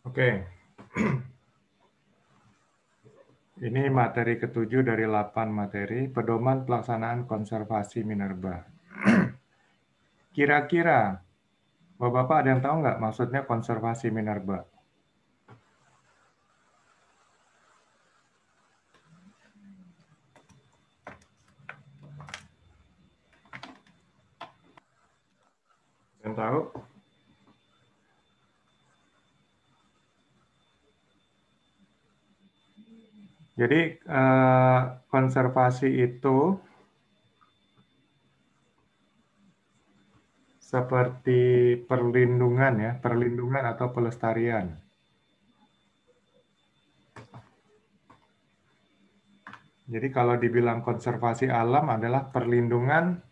Oke, ini materi ke-7 dari 8 materi, pedoman pelaksanaan konservasi minerba. Kira-kira, Bapak-Bapak ada yang tahu nggak maksudnya konservasi minerba? Ada yang tahu? Jadi, konservasi itu seperti perlindungan ya, perlindungan atau pelestarian. Jadi kalau dibilang konservasi alam adalah perlindungan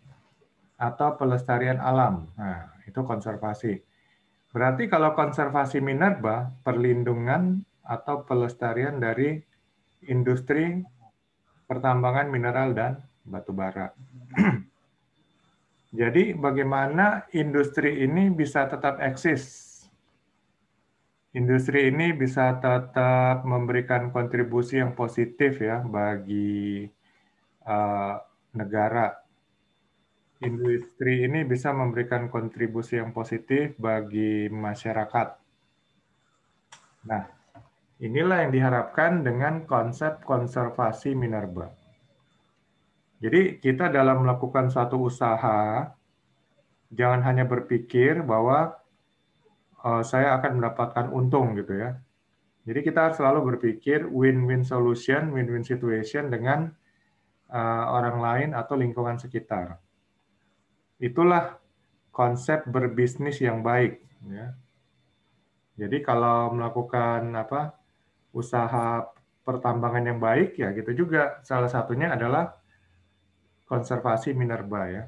atau pelestarian alam. Nah, itu konservasi. Berarti kalau konservasi minerba, perlindungan atau pelestarian dari industri pertambangan mineral dan batu bara. Jadi bagaimana industri ini bisa tetap eksis? Industri ini bisa tetap memberikan kontribusi yang positif ya bagi negara. Industri ini bisa memberikan kontribusi yang positif bagi masyarakat. Nah, inilah yang diharapkan dengan konsep konservasi minerba. Jadi kita dalam melakukan suatu usaha, jangan hanya berpikir bahwa saya akan mendapatkan untung gitu ya. Jadi kita harus selalu berpikir win-win solution, win-win situation dengan orang lain atau lingkungan sekitar. Itulah konsep berbisnis yang baik. Ya. Jadi kalau melakukan usaha pertambangan yang baik ya gitu juga. Salah satunya adalah konservasi minerba ya.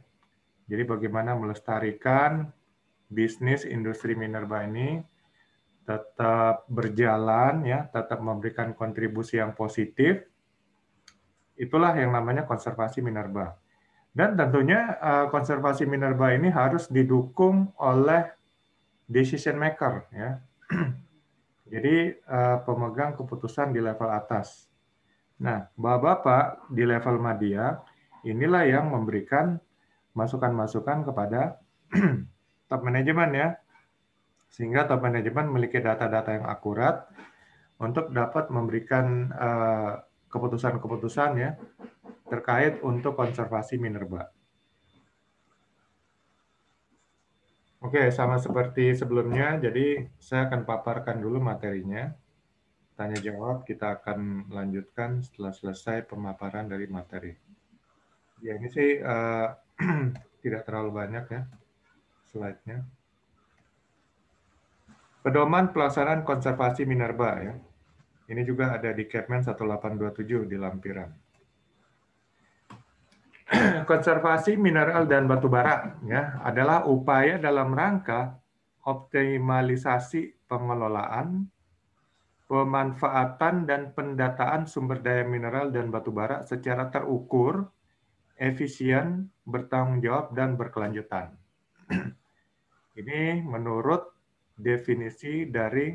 Jadi bagaimana melestarikan bisnis industri minerba ini tetap berjalan ya, tetap memberikan kontribusi yang positif. Itulah yang namanya konservasi minerba. Dan tentunya konservasi minerba ini harus didukung oleh decision maker ya. Jadi pemegang keputusan di level atas. Nah, Bapak-bapak di level media inilah yang memberikan masukan-masukan kepada top manajemen ya. Sehingga top manajemen memiliki data-data yang akurat untuk dapat memberikan keputusan-keputusan ya terkait untuk konservasi minerba. Oke, sama seperti sebelumnya, jadi saya akan paparkan dulu materinya. Tanya jawab kita akan lanjutkan setelah selesai pemaparan dari materi. Ya ini sih tidak terlalu banyak ya slide-nya. Pedoman pelaksanaan konservasi minerba ya. Ini juga ada di Kepmen 1827 di lampiran. Konservasi mineral dan batu bara ya adalah upaya dalam rangka optimalisasi pengelolaan, pemanfaatan dan pendataan sumber daya mineral dan batu bara secara terukur, efisien, bertanggung jawab dan berkelanjutan. Ini menurut definisi dari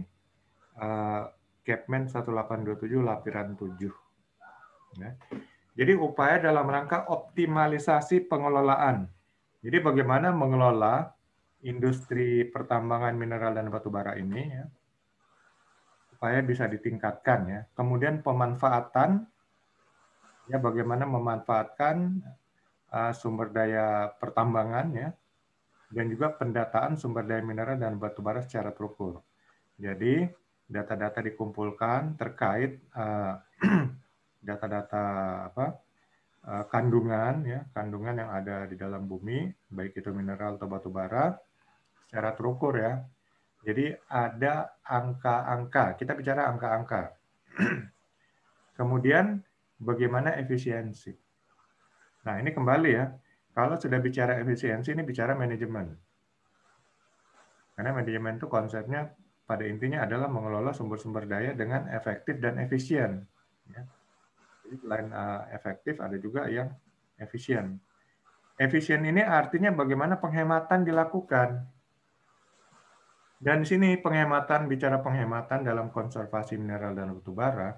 Kepmen 1827 lampiran 7. Ya. Jadi upaya dalam rangka optimalisasi pengelolaan. Jadi bagaimana mengelola industri pertambangan mineral dan batu bara ini ya, supaya bisa ditingkatkan ya. Kemudian pemanfaatan ya bagaimana memanfaatkan sumber daya pertambangan ya dan juga pendataan sumber daya mineral dan batu bara secara terukur. Jadi data-data dikumpulkan terkait data-data kandungan ya, kandungan yang ada di dalam bumi, baik itu mineral atau batu bara secara terukur ya. Jadi ada angka-angka, kita bicara angka-angka. Kemudian bagaimana efisiensi. Nah, ini kembali ya. Kalau sudah bicara efisiensi ini bicara manajemen. Karena manajemen itu konsepnya pada intinya adalah mengelola sumber-sumber daya dengan efektif dan efisien. Ya. Jadi selain efektif ada juga yang efisien. Efisien ini artinya bagaimana penghematan dilakukan. Dan di sini bicara penghematan dalam konservasi mineral dan batu bara,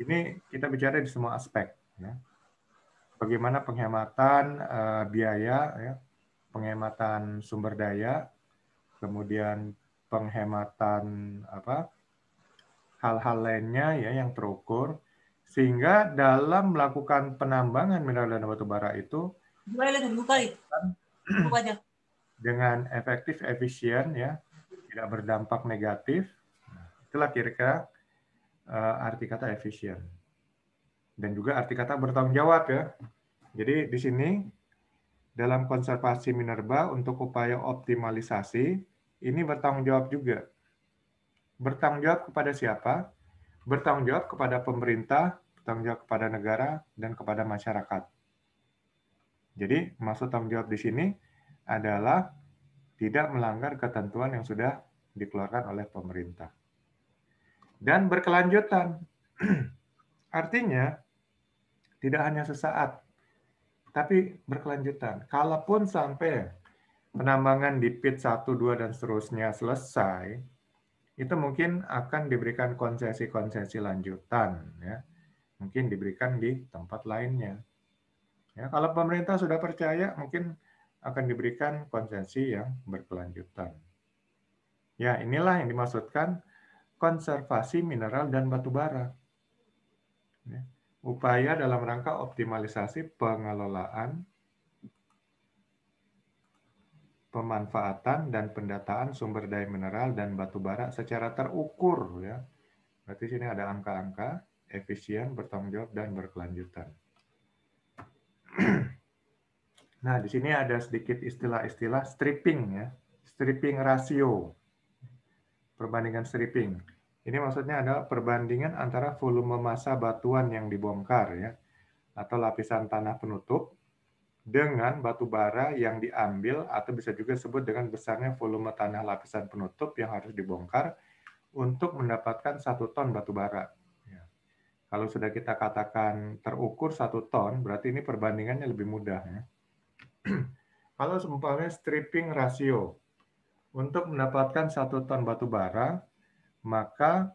ini kita bicara di semua aspek. Ya. Bagaimana penghematan biaya, ya, penghematan sumber daya, kemudian penghematan hal-hal lainnya ya yang terukur, sehingga dalam melakukan penambangan mineral dan batu bara itu dengan efektif, efisien, ya, tidak berdampak negatif. Itulah kira-kira arti kata efisien. Dan juga arti kata bertanggung jawab ya. Jadi di sini dalam konservasi minerba untuk upaya optimalisasi ini bertanggung jawab juga. Bertanggung jawab kepada siapa? Bertanggung jawab kepada pemerintah, bertanggung jawab kepada negara, dan kepada masyarakat. Jadi maksud tanggung jawab di sini adalah tidak melanggar ketentuan yang sudah dikeluarkan oleh pemerintah. Dan berkelanjutan. Artinya tidak hanya sesaat, tapi berkelanjutan. Kalaupun sampai penambangan di pit 1, 2, dan seterusnya selesai, itu mungkin akan diberikan konsesi-konsesi lanjutan. Ya. Mungkin diberikan di tempat lainnya. Ya, kalau pemerintah sudah percaya, mungkin akan diberikan konsesi yang berkelanjutan. Ya, inilah yang dimaksudkan konservasi mineral dan batu bara. Ya. Upaya dalam rangka optimalisasi pengelolaan, pemanfaatan, dan pendataan sumber daya mineral dan batu bara secara terukur. Ya. Berarti sini ada angka-angka, efisien, bertanggung jawab, dan berkelanjutan. Nah, di sini ada sedikit istilah-istilah stripping, ya. Stripping rasio. Perbandingan stripping. Ini maksudnya adalah perbandingan antara volume massa batuan yang dibongkar, ya, atau lapisan tanah penutup, dengan batu bara yang diambil, atau bisa juga disebut dengan besarnya volume tanah lapisan penutup yang harus dibongkar untuk mendapatkan 1 ton batu bara. Ya. Kalau sudah kita katakan terukur 1 ton, berarti ini perbandingannya lebih mudah. Ya. Kalau seumpamanya stripping rasio, untuk mendapatkan 1 ton batu bara, maka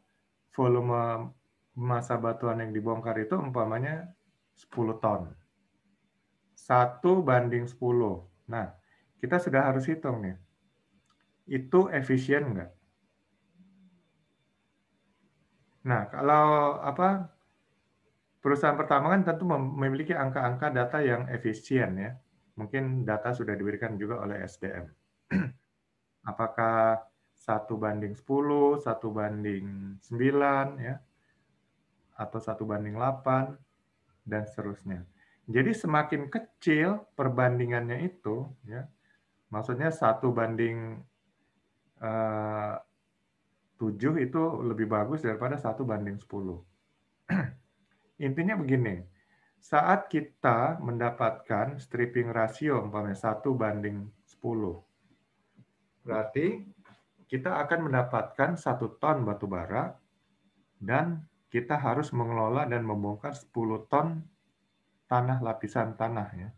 volume massa batuan yang dibongkar itu umpamanya 10 ton. 1:10. Nah, kita sudah harus hitung nih. Itu efisien nggak? Nah, kalau perusahaan pertambangan tentu memiliki angka-angka data yang efisien ya. Mungkin data sudah diberikan juga oleh SDM. Apakah 1:10, 1:9 ya, atau 1:8 dan seterusnya. Jadi semakin kecil perbandingannya itu, ya, maksudnya 1:7 itu lebih bagus daripada 1:10. Intinya begini, saat kita mendapatkan stripping rasio umpamanya 1:10, berarti kita akan mendapatkan 1 ton batu bara dan kita harus mengelola dan membongkar 10 ton tanah lapisan tanah ya.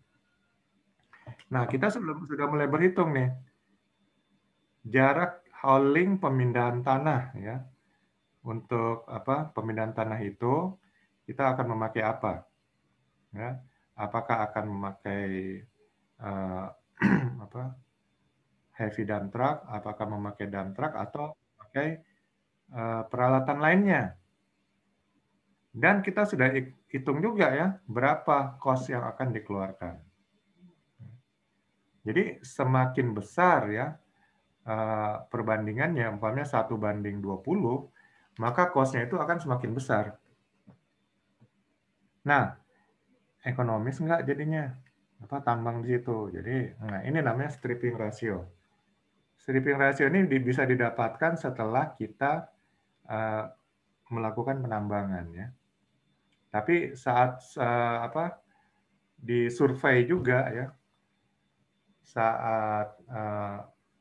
Nah, kita sudah mulai berhitung nih. Jarak hauling pemindahan tanah ya. Untuk pemindahan tanah itu kita akan memakai apa? Ya. Apakah akan memakai heavy dump truck, apakah memakai dump truck atau memakai peralatan lainnya. Dan kita sudah hitung juga ya berapa cost yang akan dikeluarkan. Jadi semakin besar ya perbandingannya, umpamanya 1:20, maka cost-nya itu akan semakin besar. Nah, ekonomis nggak jadinya? Tambang di situ. Jadi, nah ini namanya stripping ratio. Stripping ratio ini bisa didapatkan setelah kita melakukan penambangan ya. Tapi saat di survei juga ya, saat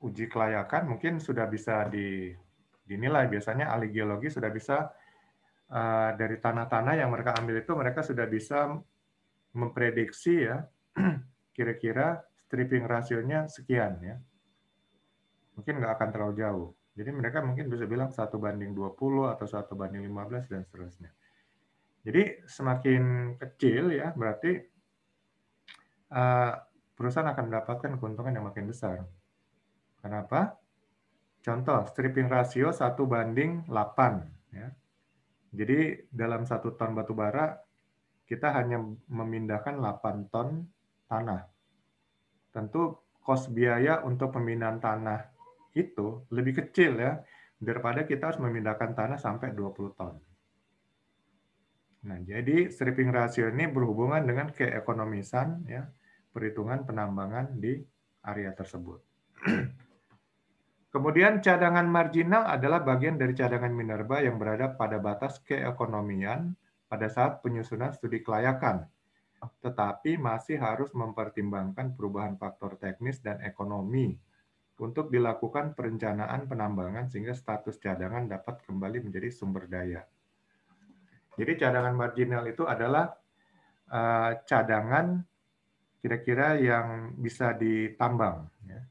uji kelayakan mungkin sudah bisa dinilai. Biasanya ahli geologi sudah bisa dari tanah-tanah yang mereka ambil itu mereka sudah bisa memprediksi ya kira-kira stripping rasionya sekian ya mungkin nggak akan terlalu jauh. Jadi mereka mungkin bisa bilang 1:20 atau 1:15 dan seterusnya. Jadi semakin kecil ya berarti perusahaan akan mendapatkan keuntungan yang makin besar. Kenapa? Contoh, stripping rasio 1:8. Ya. Jadi dalam 1 ton batu bara, kita hanya memindahkan 8 ton tanah. Tentu kos biaya untuk pemindahan tanah itu lebih kecil ya, daripada kita harus memindahkan tanah sampai 20 ton. Nah, jadi stripping rasio ini berhubungan dengan keekonomisan ya, perhitungan penambangan di area tersebut. Kemudian cadangan marginal adalah bagian dari cadangan minerba yang berada pada batas keekonomian pada saat penyusunan studi kelayakan, tetapi masih harus mempertimbangkan perubahan faktor teknis dan ekonomi untuk dilakukan perencanaan penambangan sehingga status cadangan dapat kembali menjadi sumber daya. Jadi cadangan marginal itu adalah cadangan kira-kira yang bisa ditambang. Ya.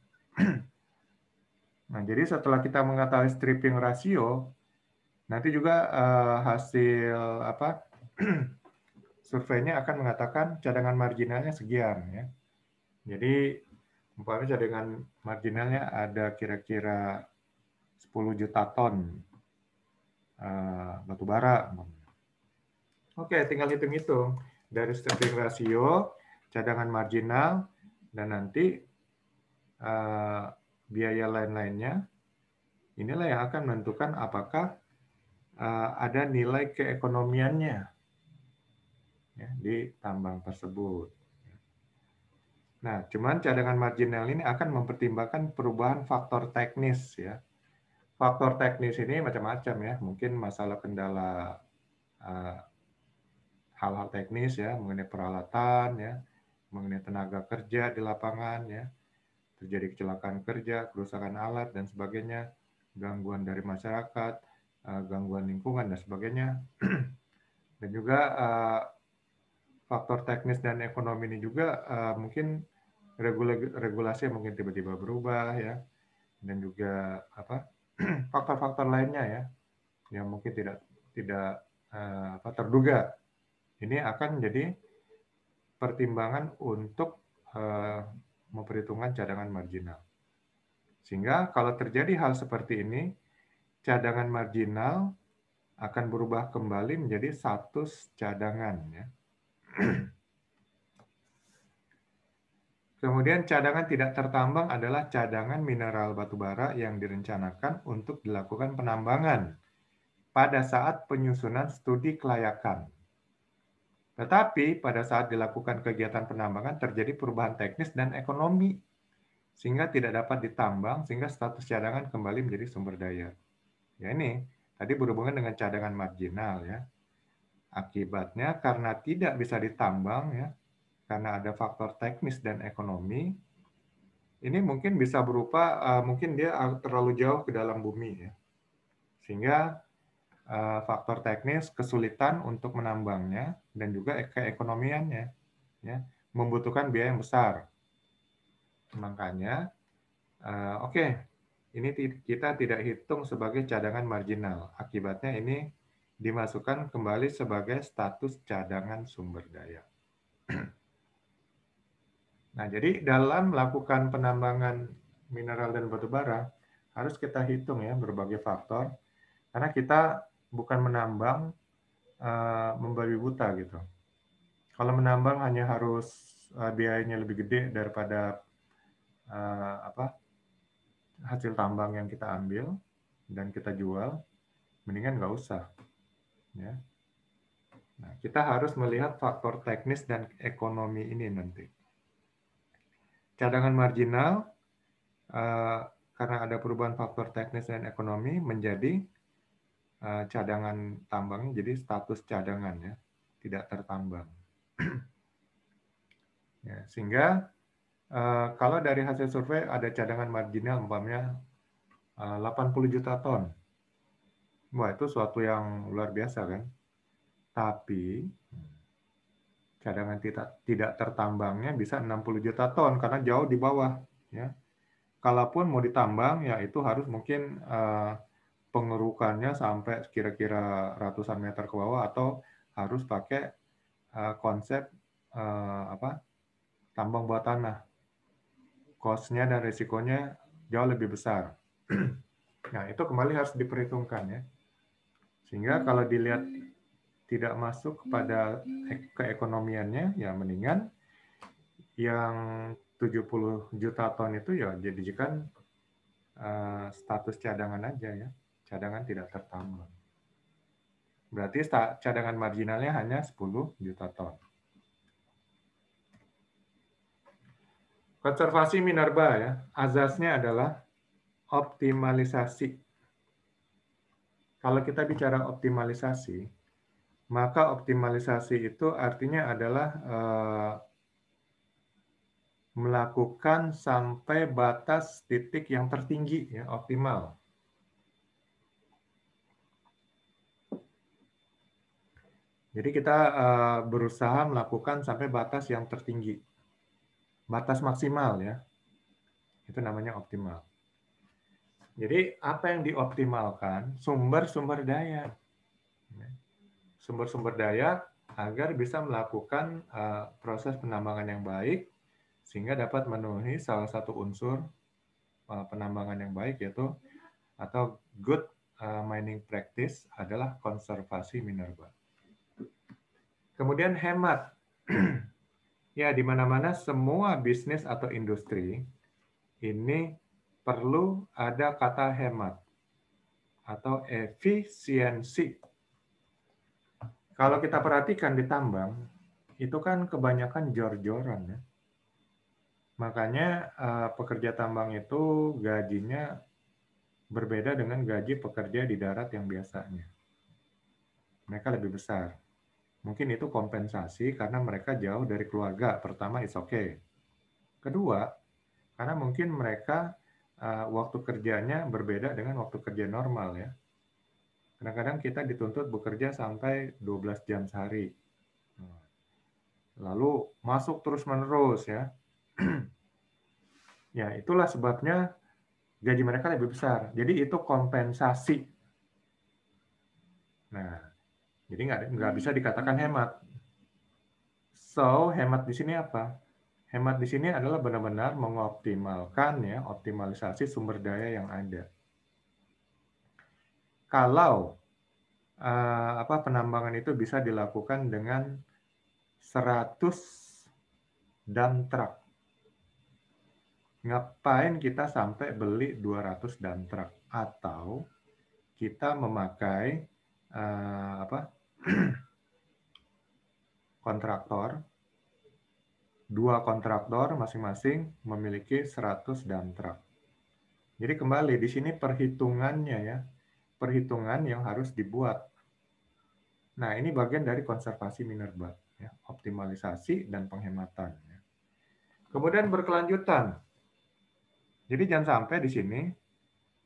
Nah, jadi setelah kita mengetahui stripping rasio, nanti juga hasil surveinya akan mengatakan cadangan marginalnya sekian. Ya. Jadi umpamanya cadangan marginalnya ada kira-kira 10 juta ton batu bara. Oke, tinggal hitung-hitung dari stripping rasio, cadangan marginal, dan nanti biaya lain-lainnya. Inilah yang akan menentukan apakah ada nilai keekonomiannya ya, di tambang tersebut. Nah, cuman cadangan marginal ini akan mempertimbangkan perubahan faktor teknis ya. Faktor teknis ini macam-macam ya, mungkin masalah kendala hal-hal teknis ya, mengenai peralatan ya, mengenai tenaga kerja di lapangan ya, terjadi kecelakaan kerja, kerusakan alat dan sebagainya, gangguan dari masyarakat, gangguan lingkungan dan sebagainya. Dan juga faktor teknis dan ekonomi ini juga mungkin regulasi mungkin tiba-tiba berubah ya, dan juga faktor-faktor lainnya ya yang mungkin tidak terduga. Ini akan menjadi pertimbangan untuk memperhitungkan cadangan marginal. Sehingga kalau terjadi hal seperti ini, cadangan marginal akan berubah kembali menjadi status cadangan ya. Kemudian cadangan tidak tertambang adalah cadangan mineral batubara yang direncanakan untuk dilakukan penambangan pada saat penyusunan studi kelayakan. Tetapi pada saat dilakukan kegiatan penambangan terjadi perubahan teknis dan ekonomi sehingga tidak dapat ditambang sehingga status cadangan kembali menjadi sumber daya. Ya ini tadi berhubungan dengan cadangan marginal ya. Akibatnya karena tidak bisa ditambang ya, karena ada faktor teknis dan ekonomi, ini mungkin bisa berupa mungkin dia terlalu jauh ke dalam bumi ya. Sehingga faktor teknis kesulitan untuk menambangnya dan juga keekonomiannya ya, membutuhkan biaya yang besar. Makanya ini kita tidak hitung sebagai cadangan marginal. Akibatnya ini dimasukkan kembali sebagai status cadangan sumber daya. Nah, jadi dalam melakukan penambangan mineral dan batu bara, harus kita hitung ya berbagai faktor, karena kita bukan menambang membabi buta gitu. Kalau menambang hanya harus biayanya lebih gede daripada hasil tambang yang kita ambil dan kita jual, mendingan nggak usah. Ya. Nah, kita harus melihat faktor teknis dan ekonomi ini nanti. Cadangan marginal karena ada perubahan faktor teknis dan ekonomi menjadi cadangan tambang, jadi status cadangan ya, tidak tertambang. Ya, sehingga kalau dari hasil survei ada cadangan marginal umpamanya 80 juta ton. Wah, itu suatu yang luar biasa kan. Tapi cadangan tidak tertambangnya bisa 60 juta ton karena jauh di bawah ya. kalaupun mau ditambang, ya itu harus mungkin pengerukannya sampai kira-kira ratusan meter ke bawah, atau harus pakai konsep tambang bawah tanah. Cost-nya dan risikonya jauh lebih besar. Nah, itu kembali harus diperhitungkan ya. Sehingga kalau dilihat tidak masuk kepada keekonomiannya, ya mendingan yang 70 juta ton itu ya dijadikan status cadangan aja ya. Cadangan tidak tertambang. Berarti cadangan marginalnya hanya 10 juta ton. Konservasi minerba ya, azasnya adalah optimalisasi. Kalau kita bicara optimalisasi, maka optimalisasi itu artinya adalah melakukan sampai batas titik yang tertinggi, ya, optimal. Jadi kita berusaha melakukan sampai batas yang tertinggi. Batas maksimal ya, itu namanya optimal. Jadi apa yang dioptimalkan? Sumber-sumber daya. Sumber-sumber daya agar bisa melakukan proses penambangan yang baik, sehingga dapat memenuhi salah satu unsur penambangan yang baik, yaitu atau good mining practice adalah konservasi minerba. Kemudian hemat. Ya, di mana-mana semua bisnis atau industri ini perlu ada kata hemat atau efisiensi. Kalau kita perhatikan di tambang, itu kan kebanyakan jor-joran ya. Makanya pekerja tambang itu gajinya berbeda dengan gaji pekerja di darat yang biasanya. Mereka lebih besar. Mungkin itu kompensasi karena mereka jauh dari keluarga. Pertama, it's okay. Kedua, karena mungkin mereka waktu kerjanya berbeda dengan waktu kerja normal ya. Kadang-kadang kita dituntut bekerja sampai 12 jam sehari. Lalu masuk terus-menerus ya. Ya, itulah sebabnya gaji mereka lebih besar. Jadi itu kompensasi. Nah, jadi nggak bisa dikatakan hemat. So, hemat di sini apa? Hemat di sini adalah benar-benar mengoptimalkan ya, optimalisasi sumber daya yang ada. Kalau penambangan itu bisa dilakukan dengan 100 dump truck, ngapain kita sampai beli 200 dump truck? Atau kita memakai kontraktor, 2 kontraktor masing-masing memiliki 100 dump truck. Jadi kembali di sini perhitungannya ya, perhitungan yang harus dibuat. Nah, ini bagian dari konservasi minerba, ya, optimalisasi dan penghematan. Ya. Kemudian berkelanjutan. Jadi jangan sampai di sini,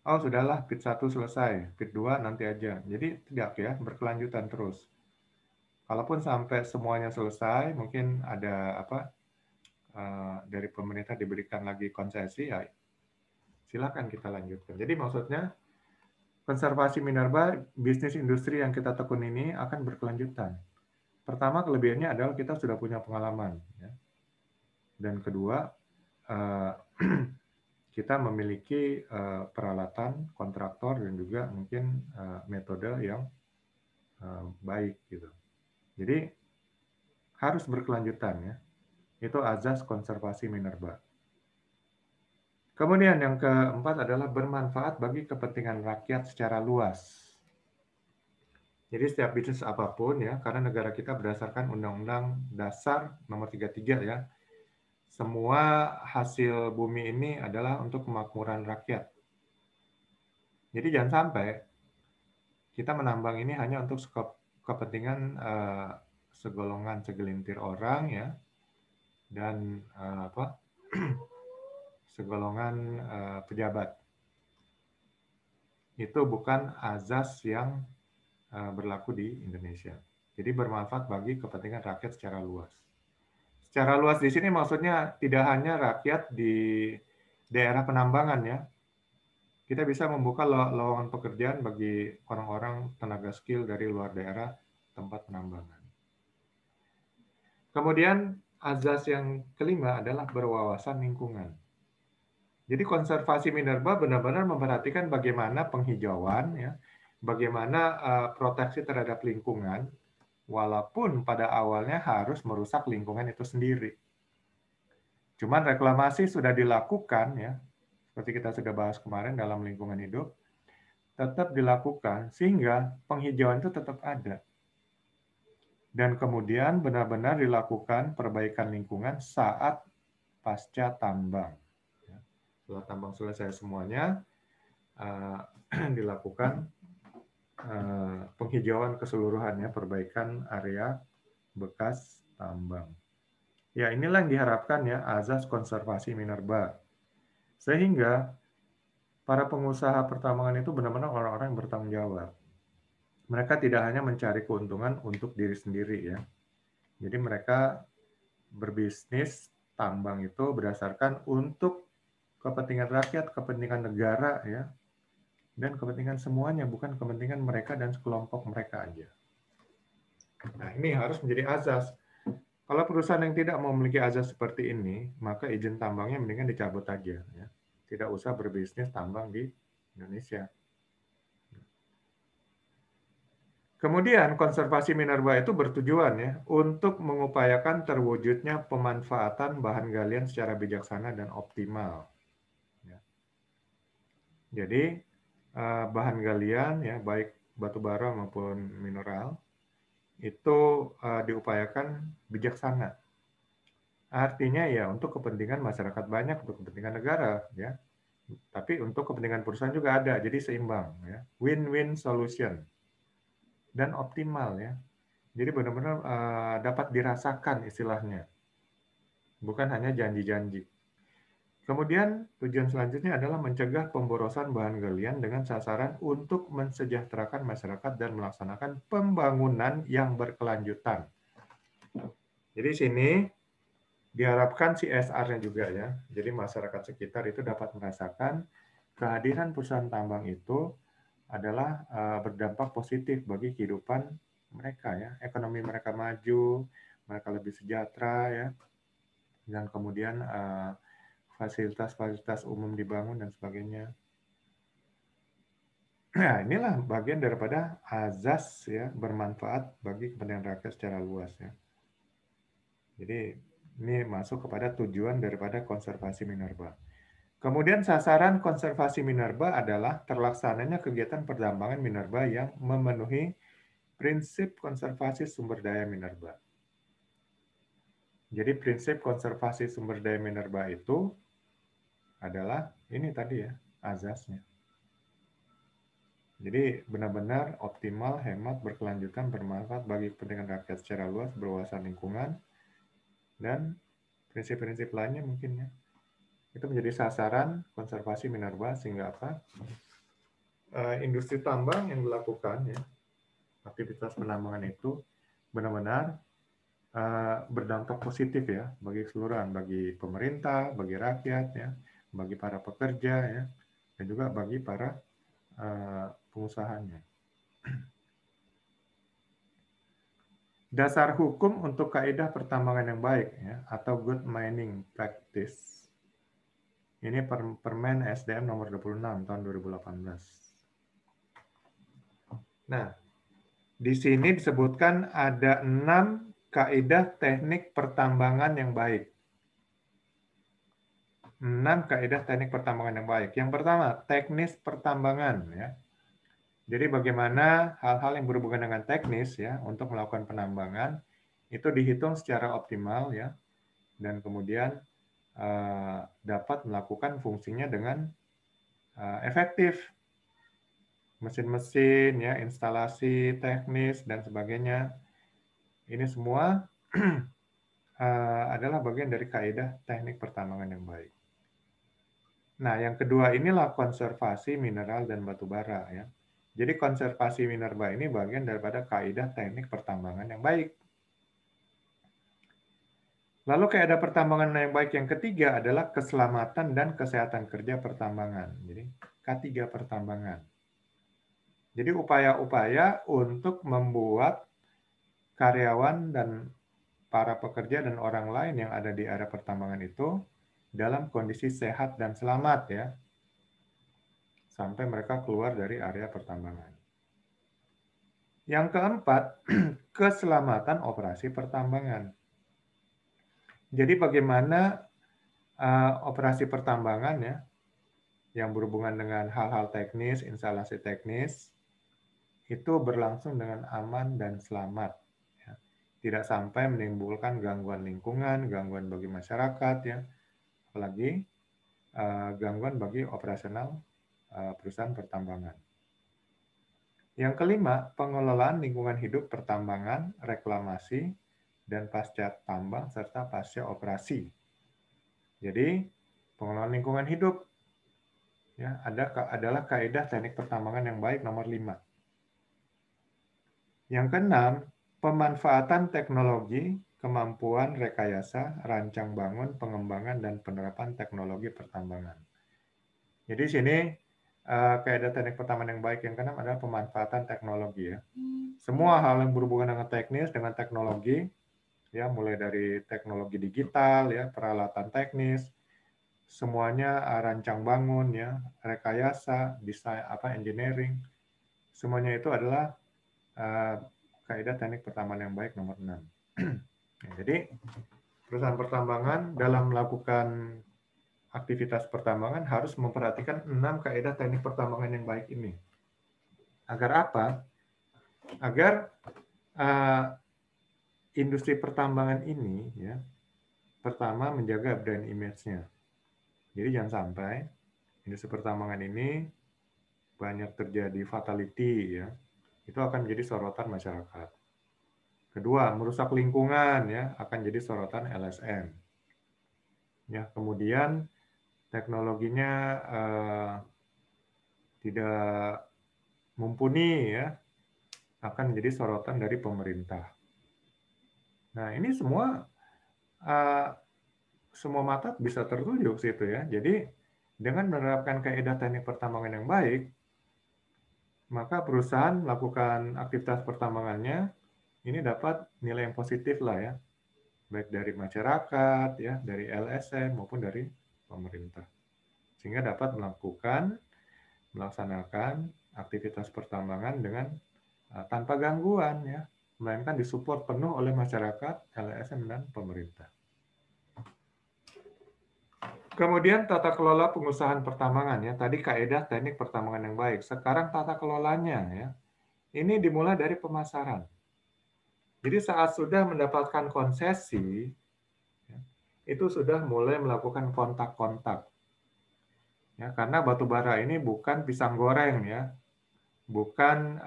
oh sudahlah pit 1 selesai, pit 2 nanti aja. Jadi tidak ya, berkelanjutan terus. Kalaupun sampai semuanya selesai, mungkin ada dari pemerintah diberikan lagi konsesi, ya silakan kita lanjutkan. Jadi maksudnya konservasi minerba, bisnis industri yang kita tekun ini akan berkelanjutan. Pertama, kelebihannya adalah kita sudah punya pengalaman. Ya. Dan kedua, kita memiliki peralatan, kontraktor, dan juga mungkin metode yang baik. Gitu. Jadi, harus berkelanjutan. Ya. Itu azas konservasi minerba. Kemudian yang keempat adalah bermanfaat bagi kepentingan rakyat secara luas. Jadi setiap bisnis apapun ya, karena negara kita berdasarkan Undang-Undang Dasar Nomor 33 ya, semua hasil bumi ini adalah untuk kemakmuran rakyat. Jadi jangan sampai kita menambang ini hanya untuk kepentingan segolongan segelintir orang ya, dan segolongan pejabat. Itu bukan azas yang berlaku di Indonesia. Jadi bermanfaat bagi kepentingan rakyat secara luas. Secara luas di sini maksudnya tidak hanya rakyat di daerah penambangan ya. Kita bisa membuka lowongan pekerjaan bagi orang-orang tenaga skill dari luar daerah tempat penambangan. Kemudian azas yang kelima adalah berwawasan lingkungan. Jadi konservasi minerba benar-benar memperhatikan bagaimana penghijauan, ya, bagaimana proteksi terhadap lingkungan, walaupun pada awalnya harus merusak lingkungan itu sendiri. Cuman reklamasi sudah dilakukan, ya, seperti kita sudah bahas kemarin dalam lingkungan hidup, tetap dilakukan sehingga penghijauan itu tetap ada. Dan kemudian benar-benar dilakukan perbaikan lingkungan saat pasca tambang. Setelah tambang selesai semuanya, dilakukan penghijauan keseluruhannya, perbaikan area bekas tambang. Ya, inilah yang diharapkan ya azas konservasi minerba. Sehingga para pengusaha pertambangan itu benar-benar orang-orang yang bertanggung jawab. Mereka tidak hanya mencari keuntungan untuk diri sendiri ya. Jadi mereka berbisnis tambang itu berdasarkan untuk kepentingan rakyat, kepentingan negara ya, dan kepentingan semuanya, bukan kepentingan mereka dan sekelompok mereka aja. Nah, ini harus menjadi azas. Kalau perusahaan yang tidak memiliki azas seperti ini, maka izin tambangnya mendingan dicabut aja. Ya. Tidak usah berbisnis tambang di Indonesia. Kemudian konservasi minerba itu bertujuan ya untuk mengupayakan terwujudnya pemanfaatan bahan galian secara bijaksana dan optimal. Ya. Jadi bahan galian ya baik batu bara maupun mineral itu diupayakan bijaksana. Artinya ya untuk kepentingan masyarakat banyak, untuk kepentingan negara ya. Tapi untuk kepentingan perusahaan juga ada, jadi seimbang ya. Win-win solution. Dan optimal ya. Jadi benar-benar dapat dirasakan istilahnya. Bukan hanya janji-janji. Kemudian tujuan selanjutnya adalah mencegah pemborosan bahan galian dengan sasaran untuk mensejahterakan masyarakat dan melaksanakan pembangunan yang berkelanjutan. Jadi sini diharapkan CSR-nya juga ya. Jadi masyarakat sekitar itu dapat merasakan kehadiran perusahaan tambang itu adalah berdampak positif bagi kehidupan mereka ya. Ekonomi mereka maju, mereka lebih sejahtera ya. Dan kemudian fasilitas-fasilitas umum dibangun dan sebagainya. Nah, inilah bagian daripada azas ya bermanfaat bagi kepentingan rakyat secara luas ya. Jadi ini masuk kepada tujuan daripada konservasi minerba. Kemudian sasaran konservasi minerba adalah terlaksananya kegiatan pertambangan minerba yang memenuhi prinsip konservasi sumber daya minerba. Jadi prinsip konservasi sumber daya minerba itu adalah ini tadi ya, azasnya. Jadi benar-benar optimal, hemat, berkelanjutan, bermanfaat bagi kepentingan rakyat secara luas, berwawasan lingkungan, dan prinsip-prinsip lainnya mungkin ya. Itu menjadi sasaran konservasi minerba sehingga apa? Industri tambang yang dilakukan ya, aktivitas penambangan itu benar-benar berdampak positif ya bagi keseluruhan, bagi pemerintah, bagi rakyat ya, bagi para pekerja ya, dan juga bagi para pengusahanya. Dasar hukum untuk kaidah pertambangan yang baik ya, atau good mining practice. Ini Permen SDM nomor 26 tahun 2018. Nah, di sini disebutkan ada 6 kaidah teknik pertambangan yang baik. 6 kaidah teknik pertambangan yang baik. Yang pertama, teknis pertambangan ya. Jadi bagaimana hal-hal yang berhubungan dengan teknis ya untuk melakukan penambangan itu dihitung secara optimal ya, dan kemudian dapat melakukan fungsinya dengan efektif. Mesin-mesin ya, instalasi teknis dan sebagainya. Ini semua adalah bagian dari kaidah teknik pertambangan yang baik. Nah, yang kedua inilah konservasi mineral dan batu bara ya. Jadi konservasi minerba ini bagian daripada kaidah teknik pertambangan yang baik. Lalu kaedah pertambangan yang baik yang ketiga adalah keselamatan dan kesehatan kerja pertambangan. Jadi K3 pertambangan. Jadi upaya-upaya untuk membuat karyawan dan para pekerja dan orang lain yang ada di area pertambangan itu dalam kondisi sehat dan selamat ya, sampai mereka keluar dari area pertambangan. Yang keempat, keselamatan operasi pertambangan. Jadi bagaimana operasi pertambangan ya, yang berhubungan dengan hal-hal teknis, instalasi teknis, itu berlangsung dengan aman dan selamat. Ya. Tidak sampai menimbulkan gangguan lingkungan, gangguan bagi masyarakat, ya, apalagi gangguan bagi operasional perusahaan pertambangan. Yang kelima, pengelolaan lingkungan hidup pertambangan, reklamasi, dan pasca tambang, serta pasca operasi. Jadi, pengelolaan lingkungan hidup ya, adalah kaidah teknik pertambangan yang baik nomor 5. Yang keenam, pemanfaatan teknologi, kemampuan rekayasa, rancang bangun, pengembangan, dan penerapan teknologi pertambangan. Jadi sini kaidah teknik pertambangan yang baik yang keenam adalah pemanfaatan teknologi ya. Semua hal yang berhubungan dengan teknis, dengan teknologi, ya mulai dari teknologi digital, ya peralatan teknis, semuanya rancang bangun, ya rekayasa, desain engineering, semuanya itu adalah kaidah teknik pertambangan yang baik nomor 6. Jadi perusahaan pertambangan dalam melakukan aktivitas pertambangan harus memperhatikan 6 kaidah teknik pertambangan yang baik ini. Agar apa? Agar industri pertambangan ini ya pertama menjaga brand image-nya. Jadi jangan sampai industri pertambangan ini banyak terjadi fatality ya. Itu akan menjadi sorotan masyarakat. Kedua, merusak lingkungan ya, akan jadi sorotan LSM. Ya, kemudian teknologinya tidak mumpuni ya, akan menjadi sorotan dari pemerintah. Nah, ini semua mata bisa tertuju ke situ ya. Jadi dengan menerapkan kaidah teknik pertambangan yang baik, maka perusahaan melakukan aktivitas pertambangannya ini dapat nilai yang positif lah ya, baik dari masyarakat ya, dari LSM maupun dari pemerintah, sehingga dapat melaksanakan aktivitas pertambangan dengan tanpa gangguan ya, melainkan disupport penuh oleh masyarakat, LSM dan pemerintah. Kemudian tata kelola pengusahaan pertambangan ya. Tadi kaidah teknik pertambangan yang baik. Sekarang tata kelolanya ya. Ini dimulai dari pemasaran. Jadi saat sudah mendapatkan konsesi, ya, itu sudah mulai melakukan kontak-kontak. Ya, karena batu bara ini bukan pisang goreng ya, bukan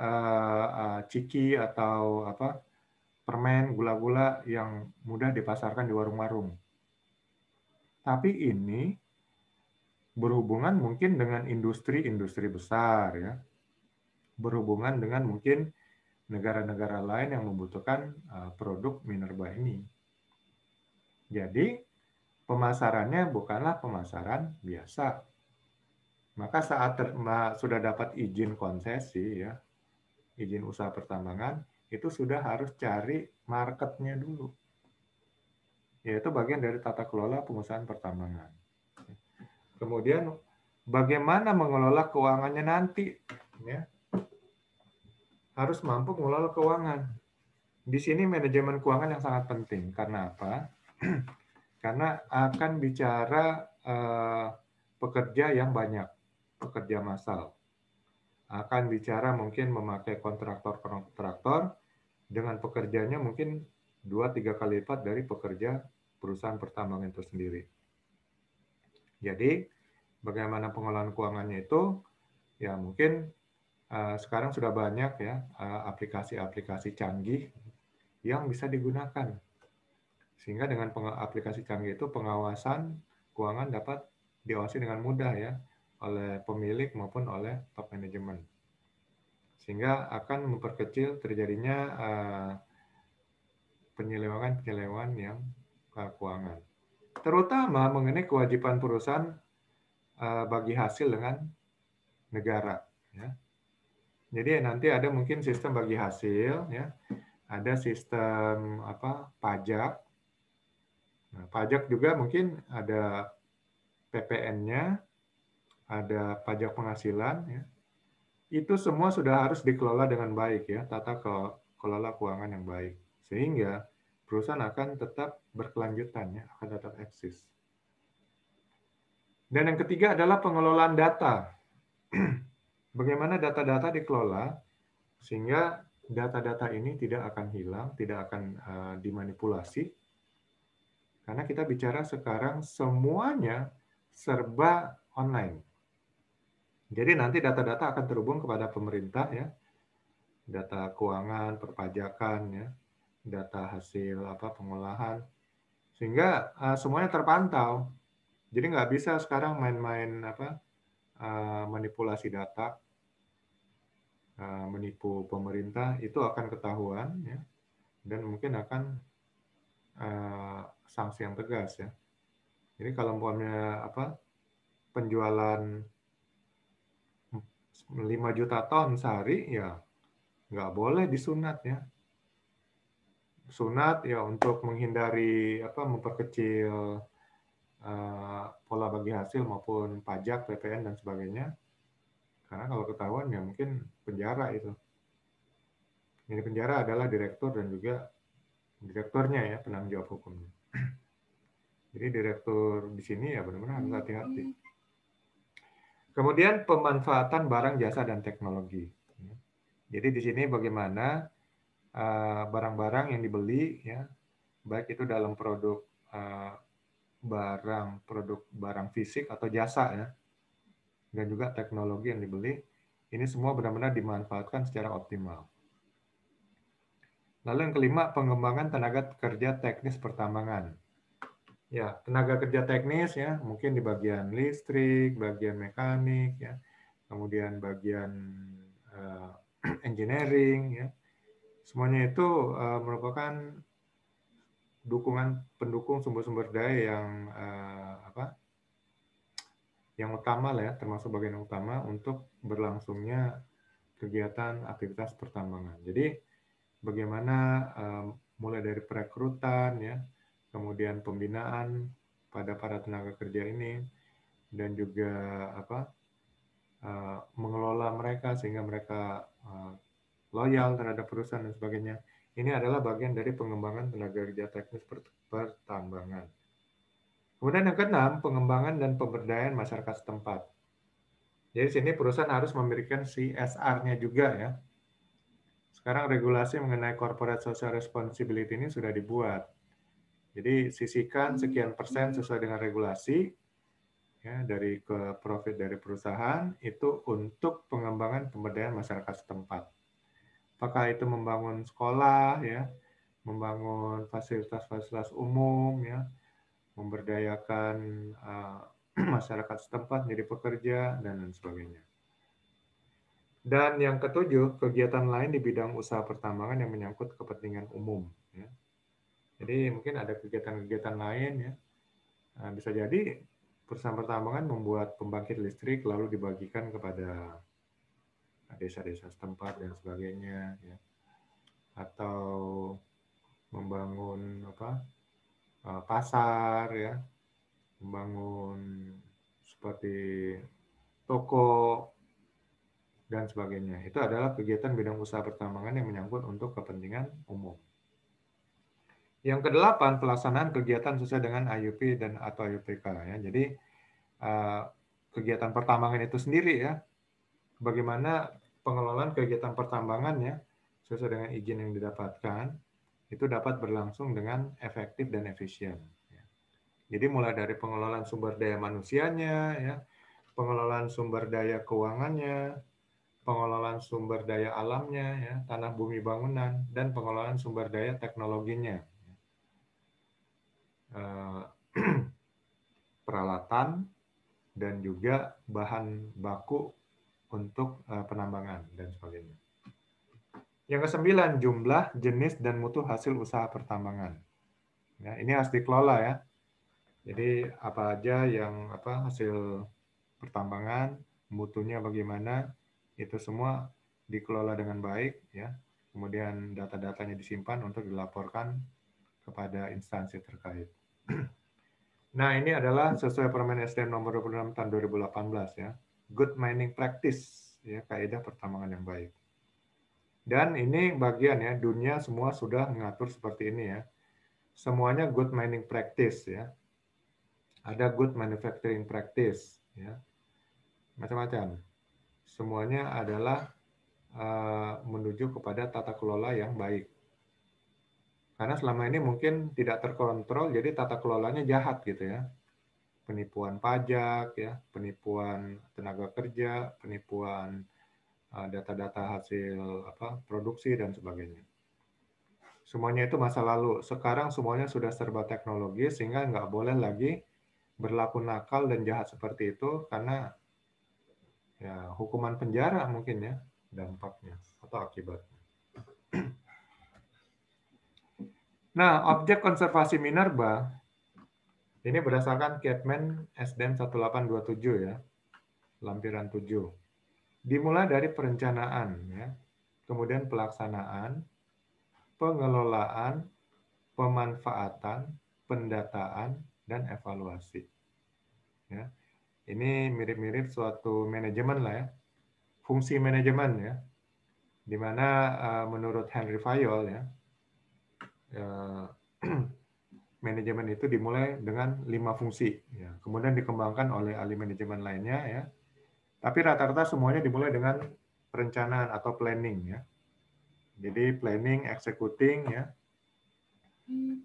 ciki atau permen gula-gula yang mudah dipasarkan di warung-warung. Tapi ini berhubungan mungkin dengan industri-industri besar ya, berhubungan dengan mungkin negara-negara lain yang membutuhkan produk minerba ini. Jadi pemasarannya bukanlah pemasaran biasa. Maka saat sudah dapat izin konsesi ya, izin usaha pertambangan, itu sudah harus cari marketnya dulu. Yaitu bagian dari tata kelola pengusahaan pertambangan. Kemudian bagaimana mengelola keuangannya nanti ya. Harus mampu mengelola keuangan. Di sini manajemen keuangan yang sangat penting. Karena apa? Karena akan bicara pekerja yang banyak, pekerja massal. Akan bicara mungkin memakai kontraktor-kontraktor dengan pekerjanya mungkin 2-3 kali lipat dari pekerja perusahaan pertambangan itu sendiri. Jadi bagaimana pengelolaan keuangannya itu ya mungkin sekarang sudah banyak ya aplikasi-aplikasi canggih yang bisa digunakan. Sehingga dengan aplikasi canggih itu pengawasan keuangan dapat diawasi dengan mudah ya oleh pemilik maupun oleh top manajemen. Sehingga akan memperkecil terjadinya penyelewengan yang keuangan. Terutama mengenai kewajiban perusahaan bagi hasil dengan negara. Ya. Jadi nanti ada mungkin sistem bagi hasil, ya, ada sistem pajak. Nah, pajak juga mungkin ada PPN-nya, ada pajak penghasilan, ya. Itu semua sudah harus dikelola dengan baik, ya, tata kelola keuangan yang baik, sehingga perusahaan akan tetap berkelanjutan, ya, akan tetap eksis. Dan yang ketiga adalah pengelolaan data. Bagaimana data-data dikelola sehingga data-data ini tidak akan hilang, tidak akan dimanipulasi. Karena kita bicara sekarang semuanya serba online. Jadi nanti data-data akan terhubung kepada pemerintah, ya, data keuangan, perpajakan, ya, data hasil pengolahan, sehingga semuanya terpantau. Jadi nggak bisa sekarang main-main manipulasi data, menipu pemerintah, itu akan ketahuan, ya, dan mungkin akan sanksi yang tegas, ya. Jadi kalau umpamanya penjualan 5 juta ton sehari, ya nggak boleh disunat, ya. Sunat ya untuk menghindari memperkecil pola bagi hasil maupun pajak, PPN dan sebagainya. Karena kalau ketahuan ya mungkin penjara itu. Ini penjara adalah direktur dan juga direkturnya, ya, penanggung jawab hukumnya. Jadi direktur di sini ya benar-benar harus hati-hati. Kemudian pemanfaatan barang, jasa, dan teknologi. Jadi di sini bagaimana barang-barang yang dibeli, ya, baik itu dalam produk barang fisik atau jasa, ya, dan juga teknologi yang dibeli, ini semua benar-benar dimanfaatkan secara optimal. Lalu yang kelima, pengembangan tenaga kerja teknis pertambangan. Ya, tenaga kerja teknis, ya, mungkin di bagian listrik, bagian mekanik, ya, kemudian bagian engineering, ya. Semuanya itu merupakan pendukung sumber-sumber daya yang utama lah, ya, termasuk bagian utama untuk berlangsungnya kegiatan aktivitas pertambangan. Jadi bagaimana mulai dari perekrutan, ya, kemudian pembinaan pada para tenaga kerja ini, dan juga mengelola mereka sehingga mereka loyal terhadap perusahaan dan sebagainya. Ini adalah bagian dari pengembangan tenaga kerja teknis pertambangan. Kemudian yang keenam, pengembangan dan pemberdayaan masyarakat setempat. Jadi sini perusahaan harus memberikan CSR-nya juga, ya. Sekarang regulasi mengenai corporate social responsibility ini sudah dibuat. Jadi sisihkan sekian persen sesuai dengan regulasi, ya, dari ke profit dari perusahaan itu untuk pengembangan pemberdayaan masyarakat setempat. Apakah itu membangun sekolah, ya, membangun fasilitas-fasilitas umum, ya, memberdayakan masyarakat setempat menjadi pekerja, dan lain sebagainya. Dan yang ketujuh, kegiatan lain di bidang usaha pertambangan yang menyangkut kepentingan umum. Ya. Jadi mungkin ada kegiatan-kegiatan lain, ya. Nah, bisa jadi perusahaan pertambangan membuat pembangkit listrik lalu dibagikan kepada desa-desa setempat dan sebagainya, ya. Atau membangun pasar, ya, membangun seperti toko dan sebagainya. Itu adalah kegiatan bidang usaha pertambangan yang menyangkut untuk kepentingan umum. Yang kedelapan, pelaksanaan kegiatan sesuai dengan IUP dan atau IUPK, ya. Jadi kegiatan pertambangan itu sendiri, ya, bagaimana pengelolaan kegiatan pertambangannya sesuai dengan izin yang didapatkan itu dapat berlangsung dengan efektif dan efisien. Jadi mulai dari pengelolaan sumber daya manusianya, ya, pengelolaan sumber daya keuangannya, pengelolaan sumber daya alamnya, ya, tanah bumi bangunan, dan pengelolaan sumber daya teknologinya, peralatan, dan juga bahan baku untuk penambangan dan sebagainya. Yang kesembilan, jumlah, jenis, dan mutu hasil usaha pertambangan. Ya, ini harus dikelola ya. Jadi apa aja yang hasil pertambangan, mutunya bagaimana, itu semua dikelola dengan baik ya. Kemudian data-datanya disimpan untuk dilaporkan kepada instansi terkait. Nah, ini adalah sesuai Permen SDM nomor 26 tahun 2018 ya. Good mining practice ya, kaidah pertambangan yang baik. Dan ini bagian ya, dunia semua sudah mengatur seperti ini ya. Semuanya good mining practice ya. Ada good manufacturing practice ya. Macam-macam. Semuanya adalah menuju kepada tata kelola yang baik. Karena selama ini mungkin tidak terkontrol, jadi tata kelolanya jahat gitu ya. Penipuan pajak, ya, penipuan tenaga kerja, penipuan data-data hasil produksi dan sebagainya. Semuanya itu masa lalu. Sekarang semuanya sudah serba teknologi sehingga nggak boleh lagi berlaku nakal dan jahat seperti itu karena ya hukuman penjara mungkin ya dampaknya atau akibatnya. Nah, objek konservasi minerba ini berdasarkan Kepmen SDM 1827 ya, lampiran 7. Dimulai dari perencanaan ya, kemudian pelaksanaan, pengelolaan, pemanfaatan, pendataan, dan evaluasi. Ya. Ini mirip-mirip suatu manajemen lah ya, fungsi manajemen ya, di mana menurut Henry Fayol ya, manajemen itu dimulai dengan 5 fungsi, ya. Kemudian dikembangkan oleh ahli manajemen lainnya ya. Tapi rata-rata semuanya dimulai dengan perencanaan atau planning ya. Jadi planning, executing ya,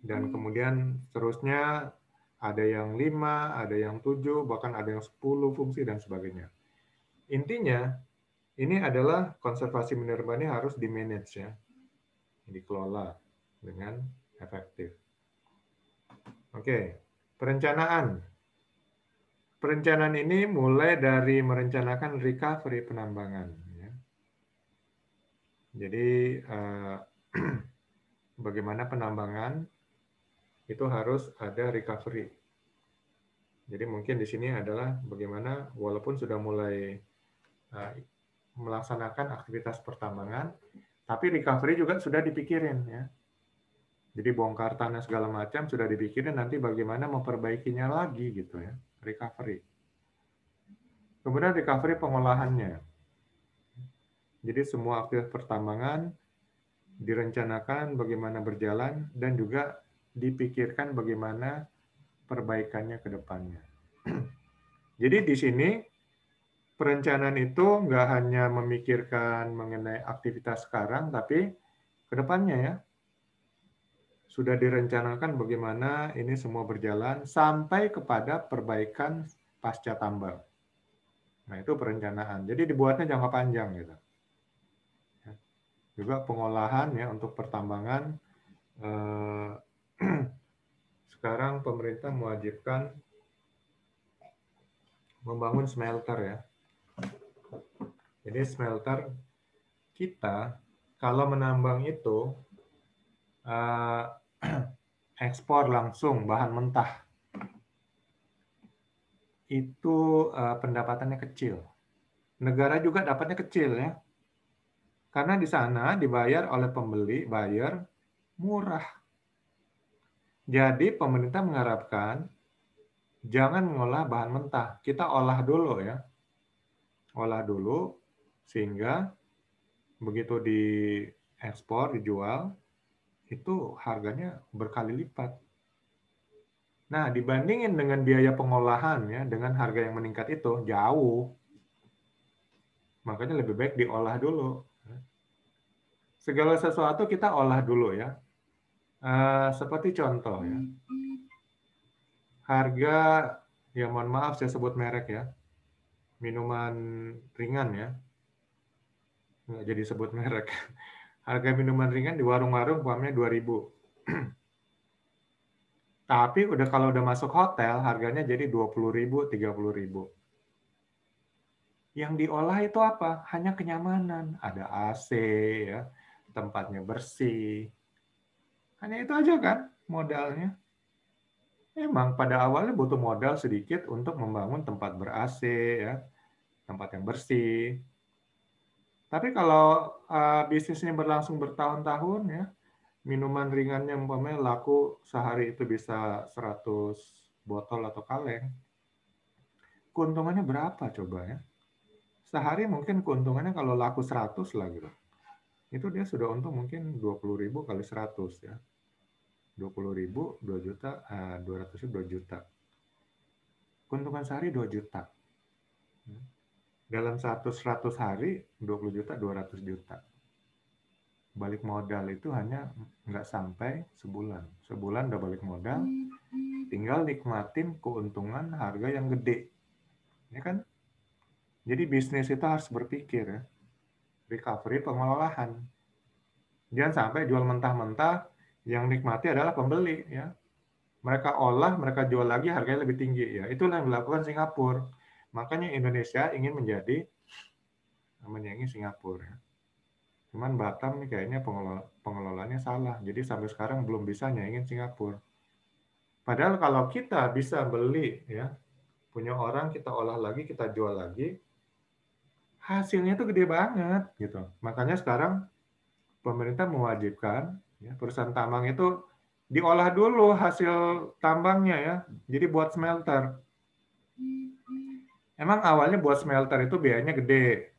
dan kemudian seterusnya ada yang 5, ada yang 7, bahkan ada yang 10 fungsi dan sebagainya. Intinya ini adalah konservasi minerba ini harus di-manage ya, dikelola dengan efektif. Oke, perencanaan. Perencanaan ini mulai dari merencanakan recovery penambangan. Ya. Jadi bagaimana penambangan itu harus ada recovery. Jadi mungkin di sini adalah bagaimana walaupun sudah mulai melaksanakan aktivitas pertambangan, tapi recovery juga sudah dipikirin ya. Jadi bongkar tanah segala macam sudah dipikirin nanti bagaimana memperbaikinya lagi gitu ya, recovery. Kemudian recovery pengolahannya. Jadi semua aktivitas pertambangan direncanakan bagaimana berjalan dan juga dipikirkan bagaimana perbaikannya ke depannya. Jadi di sini perencanaan itu nggak hanya memikirkan mengenai aktivitas sekarang, tapi ke depannya ya. Sudah direncanakan bagaimana ini semua berjalan sampai kepada perbaikan pasca tambang. Nah, itu perencanaan. Jadi dibuatnya jangka panjang gitu. Juga pengolahan ya untuk pertambangan. Sekarang pemerintah mewajibkan membangun smelter ya. Jadi smelter kita kalau menambang itu ekspor langsung bahan mentah itu pendapatannya kecil. Negara juga dapatnya kecil ya. Karena di sana dibayar oleh pembeli, buyer, murah. Jadi pemerintah mengharapkan jangan mengolah bahan mentah. Kita olah dulu ya. Olah dulu sehingga begitu diekspor, dijual, itu harganya berkali lipat. Nah, dibandingin dengan biaya pengolahan ya, dengan harga yang meningkat itu jauh. Makanya lebih baik diolah dulu. Segala sesuatu kita olah dulu ya. Seperti contoh ya. Harga, ya mohon maaf saya sebut merek ya. Minuman ringan ya. Nggak jadi sebut merek. Harga minuman ringan di warung-warung umpamanya 2.000. Tapi kalau udah masuk hotel harganya jadi 20.000, 30.000. Yang diolah itu apa? Hanya kenyamanan. Ada AC ya, tempatnya bersih. Hanya itu aja kan modalnya. Memang pada awalnya butuh modal sedikit untuk membangun tempat ber-AC, ya, tempat yang bersih. Tapi kalau bisnisnya berlangsung bertahun-tahun, ya, minuman ringannya umpamanya laku sehari itu bisa 100 botol atau kaleng, keuntungannya berapa coba ya? Sehari mungkin keuntungannya kalau laku 100 lah gitu. Itu dia sudah untung mungkin 20.000 kali 100 ya. 20.000, 2 juta, 200 2 juta. Keuntungan sehari 2 juta. Dalam 100 hari, 20 juta, 200 juta. Balik modal itu hanya nggak sampai sebulan. Sebulan udah balik modal, tinggal nikmatin keuntungan harga yang gede. Ya kan? Jadi bisnis itu harus berpikir ya. Recovery pengelolaan. Jangan sampai jual mentah-mentah, yang nikmati adalah pembeli ya. Mereka olah, mereka jual lagi harganya lebih tinggi ya. Itulah yang dilakukan Singapura. Makanya Indonesia ingin menjadi menyaingi Singapura ya. Cuman Batam nih kayaknya pengelolaannya salah. Jadi sampai sekarang belum bisa nyaingin Singapura. Padahal kalau kita bisa beli ya, punya orang kita olah lagi, kita jual lagi, hasilnya tuh gede banget gitu. Makanya sekarang pemerintah mewajibkan ya, perusahaan tambang itu diolah dulu hasil tambangnya ya. Jadi buat smelter. Emang awalnya buat smelter itu biayanya gede.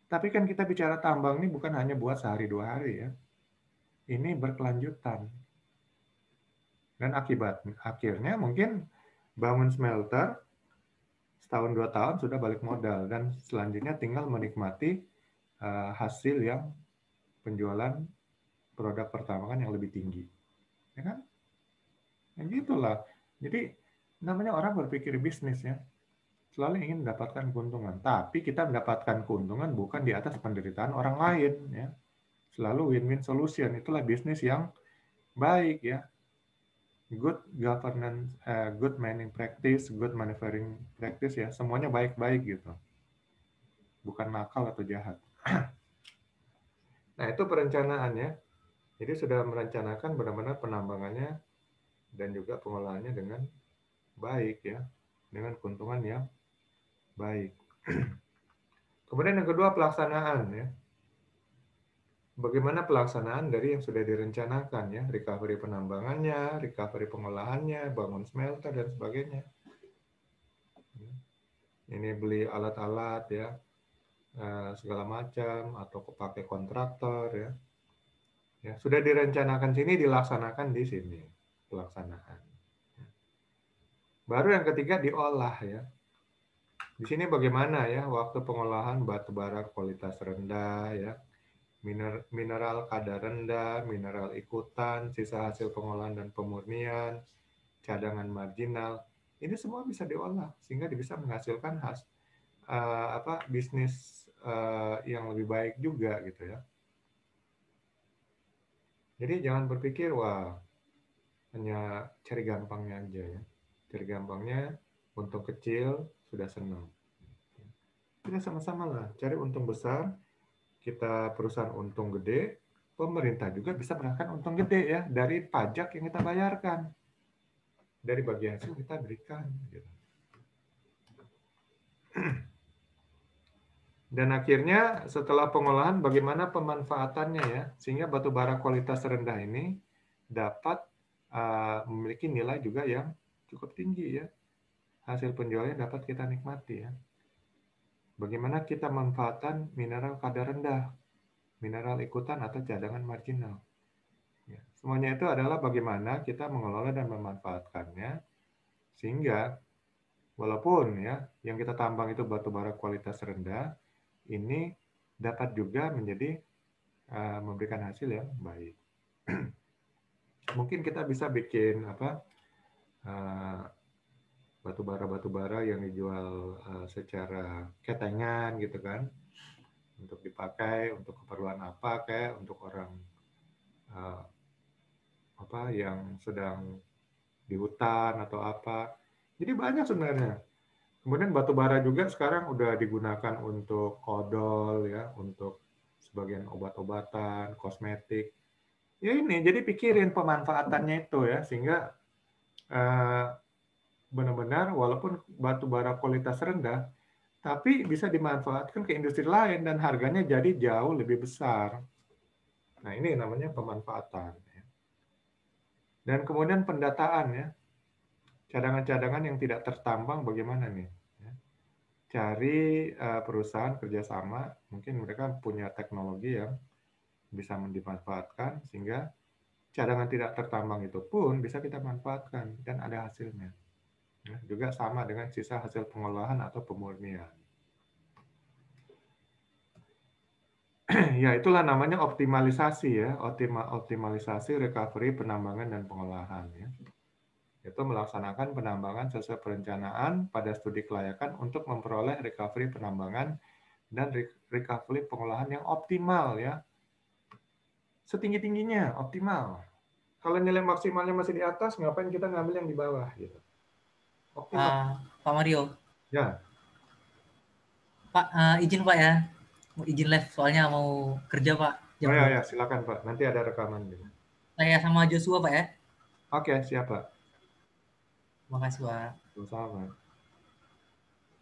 Tapi kan kita bicara tambang ini bukan hanya buat sehari 2 hari ya. Ini berkelanjutan. Dan akhirnya mungkin bangun smelter setahun 2 tahun sudah balik modal dan selanjutnya tinggal menikmati hasil yang penjualan produk pertambangan yang lebih tinggi, ya kan? Ya gitulah. Jadi namanya orang berpikir bisnis ya, selalu ingin mendapatkan keuntungan. Tapi kita mendapatkan keuntungan bukan di atas penderitaan orang lain ya. Selalu win-win solution. Itulah bisnis yang baik ya. Good governance, good mining practice, good manufacturing practice ya, semuanya baik-baik gitu. Bukan nakal atau jahat. Nah, itu perencanaannya. Jadi sudah merencanakan benar-benar penambangannya dan juga pengolahannya dengan baik ya, dengan keuntungan yang baik. Kemudian yang kedua pelaksanaan ya. Bagaimana pelaksanaan dari yang sudah direncanakan ya, recovery penambangannya, recovery pengolahannya, bangun smelter dan sebagainya. Ini beli alat-alat ya, segala macam atau pakai kontraktor ya. Ya, sudah direncanakan sini, dilaksanakan di sini pelaksanaan. Baru yang ketiga diolah ya. Di sini bagaimana ya waktu pengolahan batu bara kualitas rendah ya, mineral kadar rendah, mineral ikutan, sisa hasil pengolahan dan pemurnian, cadangan marginal, ini semua bisa diolah sehingga bisa menghasilkan bisnis yang lebih baik juga gitu ya. Jadi jangan berpikir wah hanya cari gampangnya aja ya. Cari gampangnya, untung kecil sudah senang. Kita sama-sama lah cari untung besar, kita perusahaan untung gede, pemerintah juga bisa mendapatkan untung gede ya dari pajak yang kita bayarkan, dari bagian hasil kita berikan. Gitu. Dan akhirnya setelah pengolahan bagaimana pemanfaatannya ya, sehingga batu bara kualitas rendah ini dapat memiliki nilai juga yang cukup tinggi ya. Hasil penjualannya dapat kita nikmati ya. Bagaimana kita memanfaatkan mineral kadar rendah, mineral ikutan atau cadangan marginal. Ya, semuanya itu adalah bagaimana kita mengelola dan memanfaatkannya sehingga walaupun ya yang kita tambang itu batu bara kualitas rendah, ini dapat juga menjadi memberikan hasil yang baik. Mungkin kita bisa bikin batu bara yang dijual secara ketengan gitu kan, untuk dipakai untuk keperluan apa kayak untuk orang yang sedang di hutan atau apa. Jadi banyak sebenarnya. Kemudian batu bara juga sekarang udah digunakan untuk odol ya, untuk sebagian obat-obatan, kosmetik. Ya ini, jadi pikirin pemanfaatannya itu ya, sehingga benar-benar walaupun batu bara kualitas rendah, tapi bisa dimanfaatkan ke industri lain dan harganya jadi jauh lebih besar. Nah, ini namanya pemanfaatan. Dan kemudian pendataan ya. Cadangan-cadangan yang tidak tertambang bagaimana nih? Cari perusahaan kerjasama, mungkin mereka punya teknologi yang bisa dimanfaatkan sehingga cadangan tidak tertambang itu pun bisa kita manfaatkan dan ada hasilnya. Juga sama dengan sisa hasil pengolahan atau pemurnian. Ya, itulah namanya optimalisasi ya, optimalisasi recovery penambangan dan pengolahan ya. Itu melaksanakan penambangan sesuai perencanaan pada studi kelayakan untuk memperoleh recovery penambangan dan recovery pengolahan yang optimal ya. Setinggi-tingginya, optimal. Kalau nilai maksimalnya masih di atas, ngapain kita ngambil yang di bawah gitu. Optimal. Pak Mario. Ya. Pak, izin Pak ya. Mau izin live soalnya mau kerja Pak jam Oh ya, 2. ya, silakan Pak. Nanti ada rekaman gitu. Saya sama Joshua Pak ya. Oke, siap Pak. Makasih Pak. Sama-sama.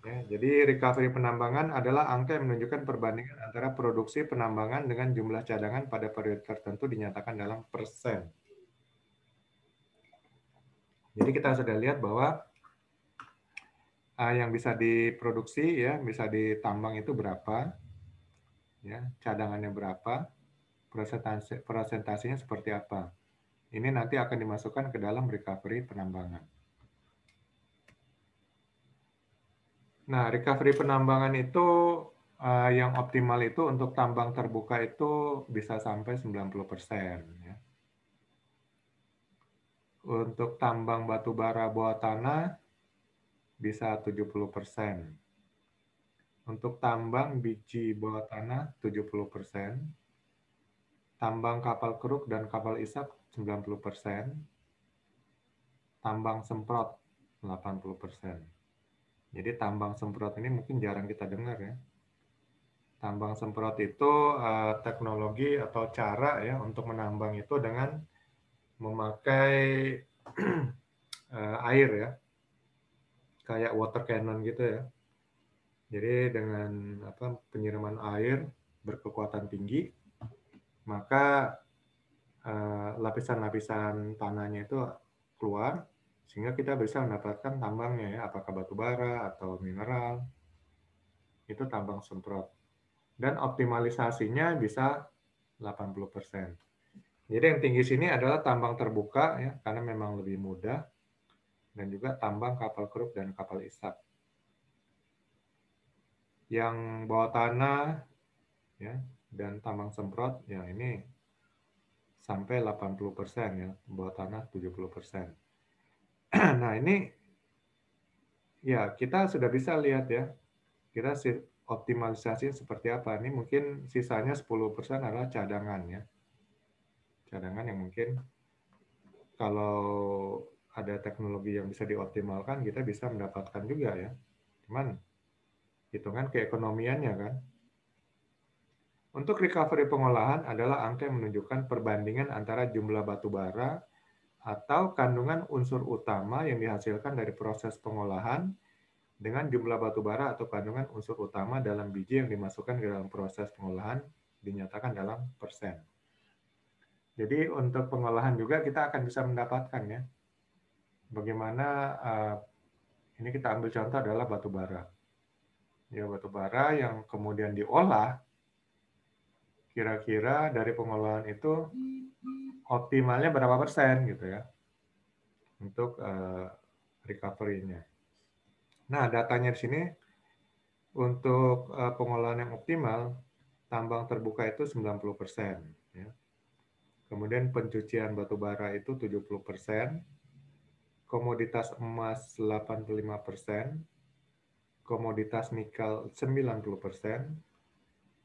Ya, jadi recovery penambangan adalah angka yang menunjukkan perbandingan antara produksi penambangan dengan jumlah cadangan pada periode tertentu dinyatakan dalam persen. Jadi kita sudah lihat bahwa yang bisa diproduksi ya, bisa ditambang itu berapa, ya, cadangannya berapa, presentasinya seperti apa. Ini nanti akan dimasukkan ke dalam recovery penambangan. Nah, recovery penambangan itu yang optimal itu untuk tambang terbuka itu bisa sampai 90%. Ya. Untuk tambang batu bara bawah tanah bisa 70%. Untuk tambang biji bawah tanah 70%. Tambang kapal keruk dan kapal isap 90%. Tambang semprot 80%. Jadi tambang semprot ini mungkin jarang kita dengar ya. Tambang semprot itu teknologi atau cara ya untuk menambang itu dengan memakai air ya, kayak water cannon gitu ya. Jadi dengan penyiraman air berkekuatan tinggi, maka lapisan-lapisan tanahnya itu keluar sehingga kita bisa mendapatkan tambangnya ya, apakah batu bara atau mineral. Itu tambang semprot. Dan optimalisasinya bisa 80%. Jadi yang tinggi sini adalah tambang terbuka ya, karena memang lebih mudah, dan juga tambang kapal keruk dan kapal isap. Yang bawah tanah ya, dan tambang semprot ya ini sampai 80% ya, bawah tanah 70%. Nah ini ya kita sudah bisa lihat ya, kita optimalisasi seperti apa. Ini mungkin sisanya 10% adalah cadangan ya. Cadangan yang mungkin kalau ada teknologi yang bisa dioptimalkan, kita bisa mendapatkan juga ya. Cuman hitungan keekonomiannya kan. Untuk recovery pengolahan adalah angka yang menunjukkan perbandingan antara jumlah batu bara atau kandungan unsur utama yang dihasilkan dari proses pengolahan dengan jumlah batu bara atau kandungan unsur utama dalam biji yang dimasukkan ke dalam proses pengolahan dinyatakan dalam persen. Jadi untuk pengolahan juga kita akan bisa mendapatkan ya. Bagaimana ini kita ambil contoh adalah batu bara. Ya, batu bara yang kemudian diolah, kira-kira dari pengolahan itu optimalnya berapa persen gitu ya untuk recovery-nya. Nah, datanya di sini untuk pengolahan yang optimal, tambang terbuka itu 90%. Ya. Kemudian pencucian batu bara itu 70%, komoditas emas 85%, komoditas nikel 90%,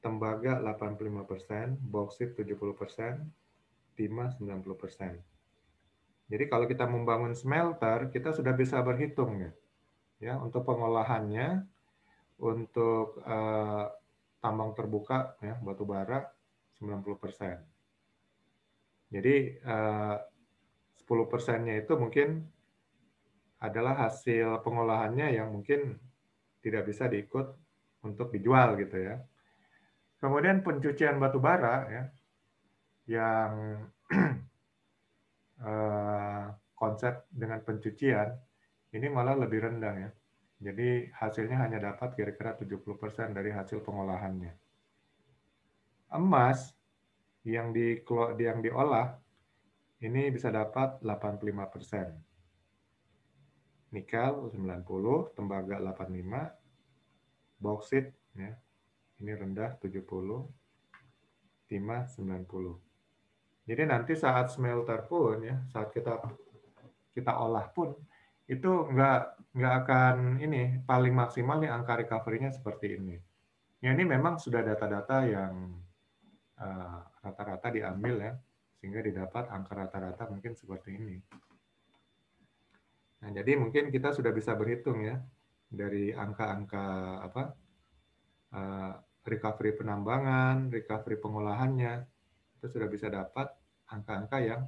tembaga 85%, bauksit 70%, timah 90%. Jadi kalau kita membangun smelter, kita sudah bisa berhitung ya untuk pengolahannya, untuk tambang terbuka ya batu bara 90%. Jadi 10%-nya itu mungkin adalah hasil pengolahannya yang mungkin tidak bisa diikut untuk dijual gitu ya. Kemudian pencucian batu bara ya, yang konsep dengan pencucian ini malah lebih rendah ya. Jadi hasilnya hanya dapat kira-kira 70% dari hasil pengolahannya. Emas yang diolah ini bisa dapat 85%. Nikel 90, tembaga 85, bauksit ya, ini rendah 70, timah 90. Jadi nanti saat smelter pun ya, saat kita olah pun itu nggak akan ini paling maksimal nih angka recovery-nya seperti ini. Ya ini memang sudah data-data yang rata-rata diambil ya, sehingga didapat angka rata-rata mungkin seperti ini. Nah, jadi mungkin kita sudah bisa berhitung ya dari angka-angka apa recovery penambangan, recovery pengolahannya, itu sudah bisa dapat angka-angka yang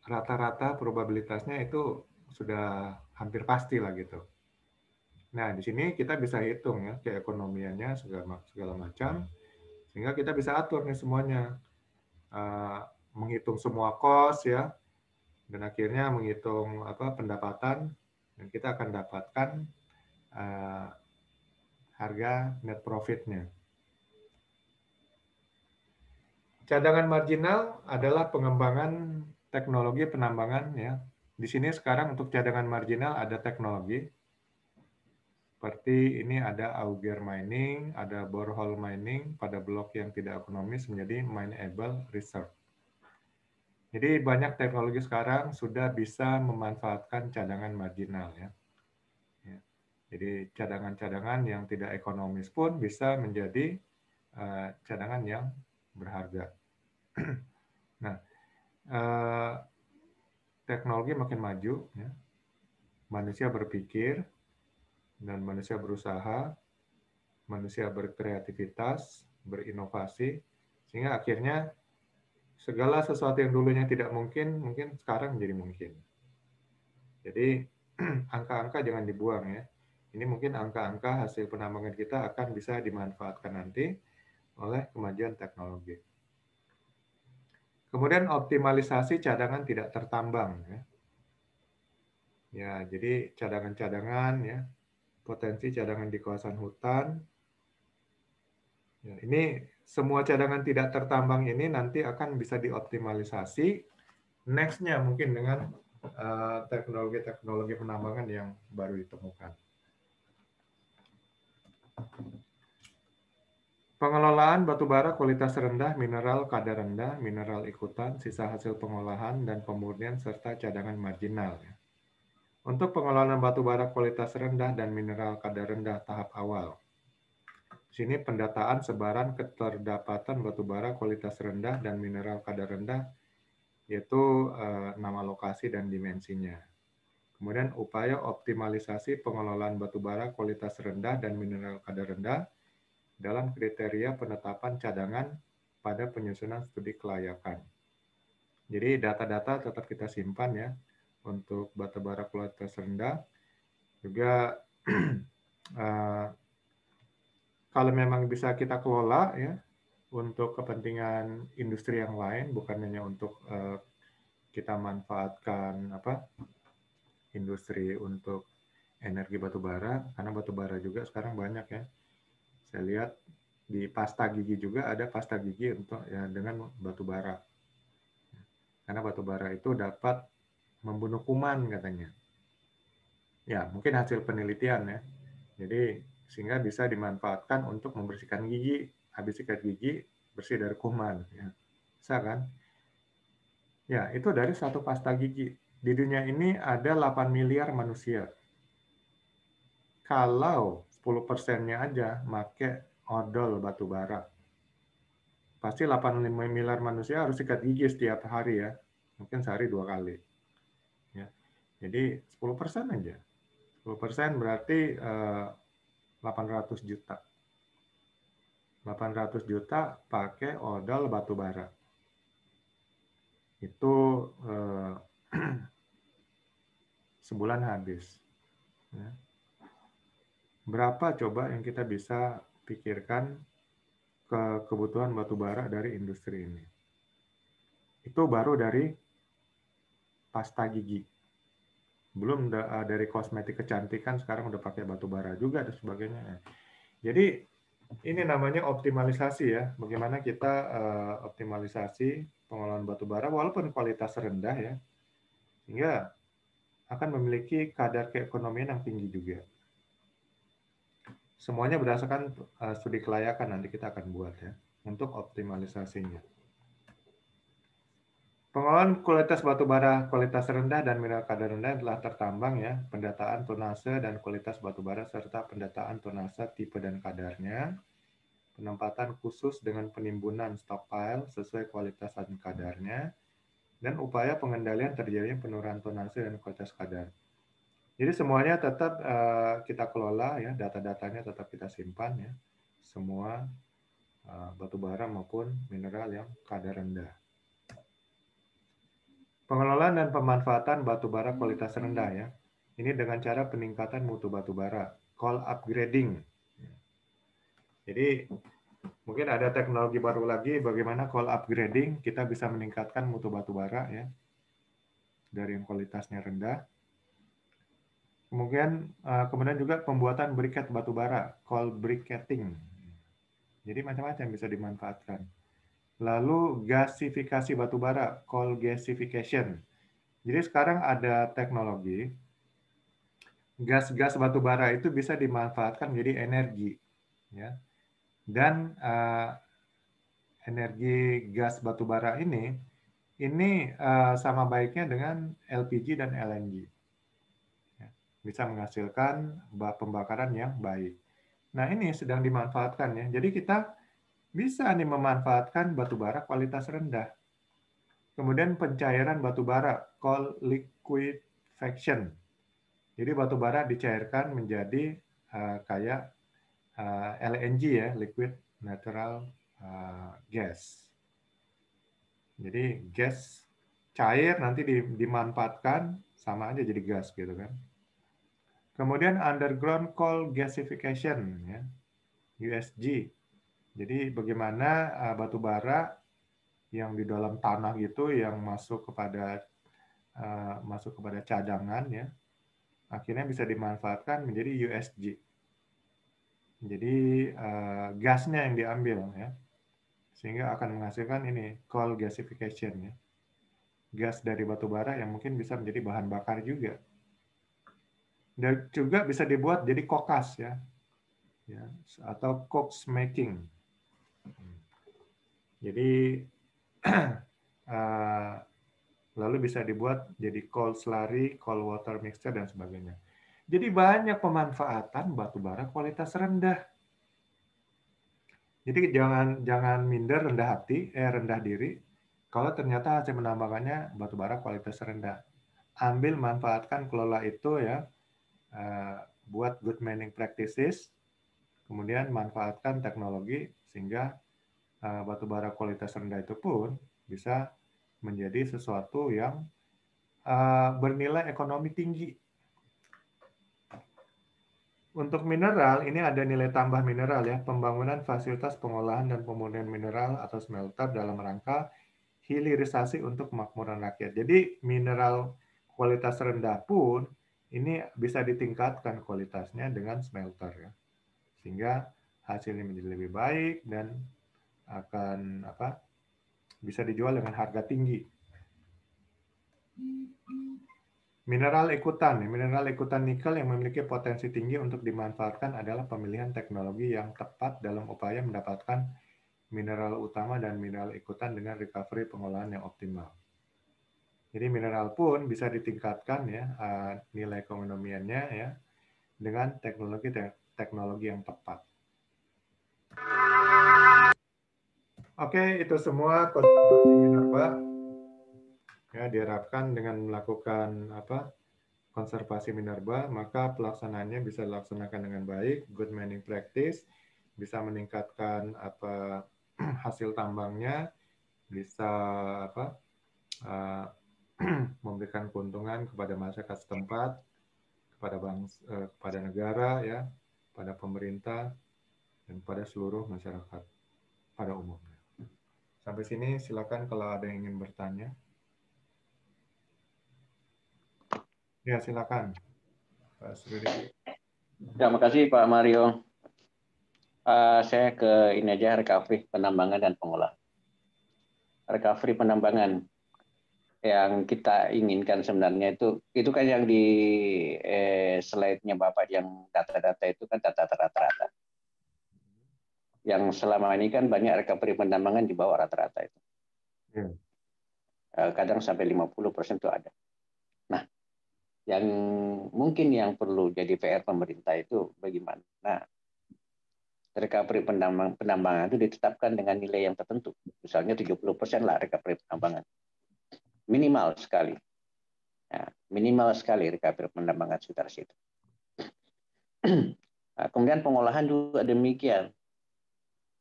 rata-rata probabilitasnya itu sudah hampir pasti lah gitu. Nah, di sini kita bisa hitung ya keekonomiannya segala macam, sehingga kita bisa atur nih semuanya, menghitung semua cost ya, dan akhirnya menghitung pendapatan, dan kita akan dapatkan harga net profit-nya. Cadangan marginal adalah pengembangan teknologi penambangan ya. Di sini sekarang untuk cadangan marginal ada teknologi seperti ini, ada auger mining, ada borehole mining pada blok yang tidak ekonomis menjadi mineable reserve. Jadi banyak teknologi sekarang sudah bisa memanfaatkan cadangan marginal ya. Jadi cadangan-cadangan yang tidak ekonomis pun bisa menjadi cadangan yang berharga. Nah, teknologi makin maju, ya. Manusia berpikir dan manusia berusaha, manusia berkreativitas, berinovasi, sehingga akhirnya segala sesuatu yang dulunya tidak mungkin, mungkin sekarang menjadi mungkin. Jadi angka-angka jangan dibuang ya. Ini mungkin angka-angka hasil penambangan kita akan bisa dimanfaatkan nanti oleh kemajuan teknologi. Kemudian optimalisasi cadangan tidak tertambang ya. Ya, jadi cadangan-cadangan ya, potensi cadangan di kawasan hutan. Ya, ini semua cadangan tidak tertambang ini nanti akan bisa dioptimalisasi. Next-nya mungkin dengan teknologi-teknologi penambangan yang baru ditemukan. Pengelolaan batubara kualitas rendah, mineral kadar rendah, mineral ikutan, sisa hasil pengolahan, dan pemurnian serta cadangan marginal. Untuk pengelolaan batubara kualitas rendah dan mineral kadar rendah tahap awal. Di sini pendataan sebaran keterdapatan batubara kualitas rendah dan mineral kadar rendah, yaitu nama lokasi dan dimensinya. Kemudian upaya optimalisasi pengelolaan batubara kualitas rendah dan mineral kadar rendah dalam kriteria penetapan cadangan pada penyusunan studi kelayakan. Jadi data-data tetap kita simpan ya untuk batubara kualitas rendah. Juga kalau memang bisa kita kelola ya untuk kepentingan industri yang lain, bukan hanya untuk kita manfaatkan industri untuk energi batubara, karena batubara juga sekarang banyak ya. Saya lihat di pasta gigi juga ada pasta gigi untuk ya dengan batubara. Karena batubara itu dapat membunuh kuman katanya. Ya, mungkin hasil penelitian ya. Jadi sehingga bisa dimanfaatkan untuk membersihkan gigi, habis sikat gigi bersih dari kuman ya. Bisa kan? Ya, itu dari satu pasta gigi. Di dunia ini ada 8 miliar manusia. Kalau 10%-nya aja make odol batubara, pasti 85 miliar manusia harus sikat gigi setiap hari ya. Mungkin sehari 2 kali. Ya. Jadi 10% aja. 10% berarti 800 juta. 800 juta pakai odol batubara. Itu sebulan habis. Ya. Berapa coba yang kita bisa pikirkan ke kebutuhan batu bara dari industri ini? Itu baru dari pasta gigi. Belum dari kosmetik kecantikan, sekarang udah pakai batu bara juga dan sebagainya. Jadi ini namanya optimalisasi ya. Bagaimana kita optimalisasi pengelolaan batu bara walaupun kualitas rendah ya, sehingga akan memiliki kadar keekonomian yang tinggi juga. Semuanya berdasarkan studi kelayakan nanti kita akan buat ya untuk optimalisasinya. Pengelolaan kualitas batu bara kualitas rendah dan mineral kadar rendah telah tertambang ya, pendataan tonase dan kualitas batu bara serta pendataan tonase tipe dan kadarnya, penempatan khusus dengan penimbunan stockpile sesuai kualitas dan kadarnya, dan upaya pengendalian terjadinya penurunan tonase dan kualitas kadar. Jadi semuanya tetap kita kelola ya, data-datanya tetap kita simpan ya, semua batu bara maupun mineral yang kadar rendah. Pengelolaan dan pemanfaatan batu bara kualitas rendah ya. Ini dengan cara peningkatan mutu batu bara, coal upgrading. Jadi mungkin ada teknologi baru lagi bagaimana coal upgrading kita bisa meningkatkan mutu batu bara ya dari yang kualitasnya rendah. Kemudian juga pembuatan briket batu bara, coal briquetting. Jadi macam-macam bisa dimanfaatkan. Lalu gasifikasi batu bara, coal gasification. Jadi sekarang ada teknologi gas-gas batu bara itu bisa dimanfaatkan menjadi energi, ya. Dan energi gas batu bara ini sama baiknya dengan LPG dan LNG, ya. Bisa menghasilkan pembakaran yang baik. Nah ini sedang dimanfaatkan ya. Jadi kita bisa nih memanfaatkan batu bara kualitas rendah. Kemudian pencairan batu bara, coal liquefaction. Jadi batu bara dicairkan menjadi kayak LNG ya, liquid natural gas. Jadi gas cair nanti dimanfaatkan sama aja jadi gas gitu kan. Kemudian underground coal gasification ya, USG. Jadi bagaimana batu bara yang di dalam tanah gitu yang masuk kepada cadangan ya, akhirnya bisa dimanfaatkan menjadi USG. Jadi gasnya yang diambil ya, sehingga akan menghasilkan ini coal gasification ya, gas dari batu bara yang mungkin bisa menjadi bahan bakar juga. Dan juga bisa dibuat jadi kokas ya, atau coke making. Jadi lalu bisa dibuat jadi coal slurry, coal water mixture dan sebagainya. Jadi banyak pemanfaatan batu bara kualitas rendah. Jadi jangan minder, rendah diri. Kalau ternyata hasil penambangannya batu bara kualitas rendah, ambil manfaatkan kelola itu ya, buat good mining practices, kemudian manfaatkan teknologi sehingga batu bara kualitas rendah itu pun bisa menjadi sesuatu yang bernilai ekonomi tinggi. Untuk mineral, ini ada nilai tambah mineral ya, pembangunan fasilitas pengolahan dan pemurnian mineral atau smelter dalam rangka hilirisasi untuk kemakmuran rakyat. Jadi mineral kualitas rendah pun ini bisa ditingkatkan kualitasnya dengan smelter ya, sehingga hasilnya menjadi lebih baik dan akan bisa dijual dengan harga tinggi. Mineral ikutan nikel yang memiliki potensi tinggi untuk dimanfaatkan adalah pemilihan teknologi yang tepat dalam upaya mendapatkan mineral utama dan mineral ikutan dengan recovery pengolahan yang optimal. Jadi mineral pun bisa ditingkatkan ya nilai keekonomiannya ya dengan teknologi yang tepat. Oke, itu semua konservasi minerba. Ya, diharapkan dengan melakukan konservasi minerba, maka pelaksanaannya bisa dilaksanakan dengan baik, good mining practice, bisa meningkatkan hasil tambangnya, bisa memberikan keuntungan kepada masyarakat setempat, kepada bangsa, kepada negara, ya, pada pemerintah, dan pada seluruh masyarakat pada umumnya. Sampai sini silakan kalau ada yang ingin bertanya. Ya, silakan, Pak Srudi. Terima kasih Pak Mario. Saya ke ini aja, recovery penambangan dan pengolahan. Recovery penambangan yang kita inginkan sebenarnya itu kan yang di slide-nya Bapak yang data-data itu kan data rata-rata. Yang selama ini kan banyak recovery penambangan di bawah rata-rata itu. Kadang sampai 50% itu ada. Nah, yang mungkin yang perlu jadi PR pemerintah itu bagaimana recovery penambangan itu ditetapkan dengan nilai yang tertentu. Misalnya 70% lah recovery penambangan. Minimal sekali. Ya, minimal sekali recovery penambangan sekitar situ. Nah, kemudian pengolahan juga demikian.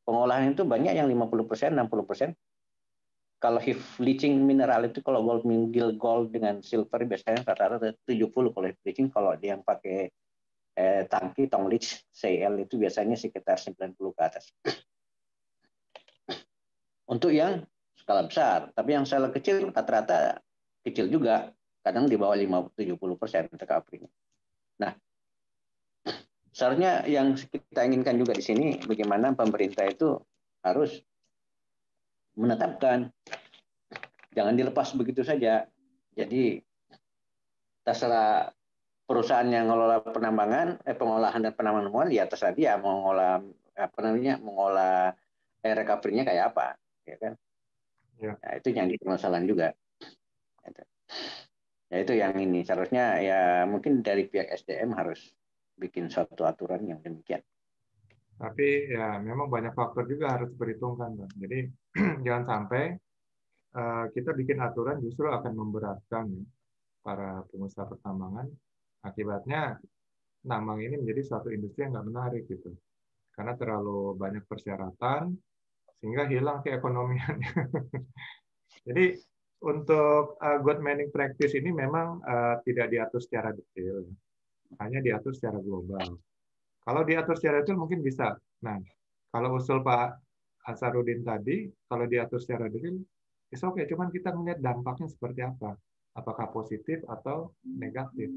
Pengolahan itu banyak yang 50%, 60%. Kalau heap leaching mineral itu kalau gold minggil gold dengan silver biasanya rata-rata 70 kalau heap leaching. Kalau dia yang pakai tangki tong leach CL itu biasanya sekitar 90 ke atas. Untuk yang skala besar, tapi yang skala kecil rata-rata kecil juga, kadang di bawah 50-70% recovery-nya. Nah, seharusnya yang kita inginkan juga di sini bagaimana pemerintah itu harus menetapkan, jangan dilepas begitu saja. Jadi terserah perusahaan yang mengelola penambangan, pengolahan dan penambangan ya terserah dia mau mengolah recovery-nya kayak apa, ya kan? Ya. Nah, itu yang jadi permasalahan juga. Ya itu yang ini seharusnya ya mungkin dari pihak SDM harus bikin suatu aturan yang demikian. Tapi ya memang banyak faktor juga harus diperhitungkan, Bang. Jadi jangan sampai kita bikin aturan justru akan memberatkan para pengusaha pertambangan. Akibatnya tambang ini menjadi suatu industri yang nggak menarik gitu, karena terlalu banyak persyaratan sehingga hilang keekonomiannya. Jadi untuk good mining practice ini memang tidak diatur secara detail, hanya diatur secara global. Kalau diatur secara detail mungkin bisa. Nah, kalau usul Pak Hasaruddin tadi, kalau diatur secara detail, is oke. Cuman kita melihat dampaknya seperti apa. Apakah positif atau negatif.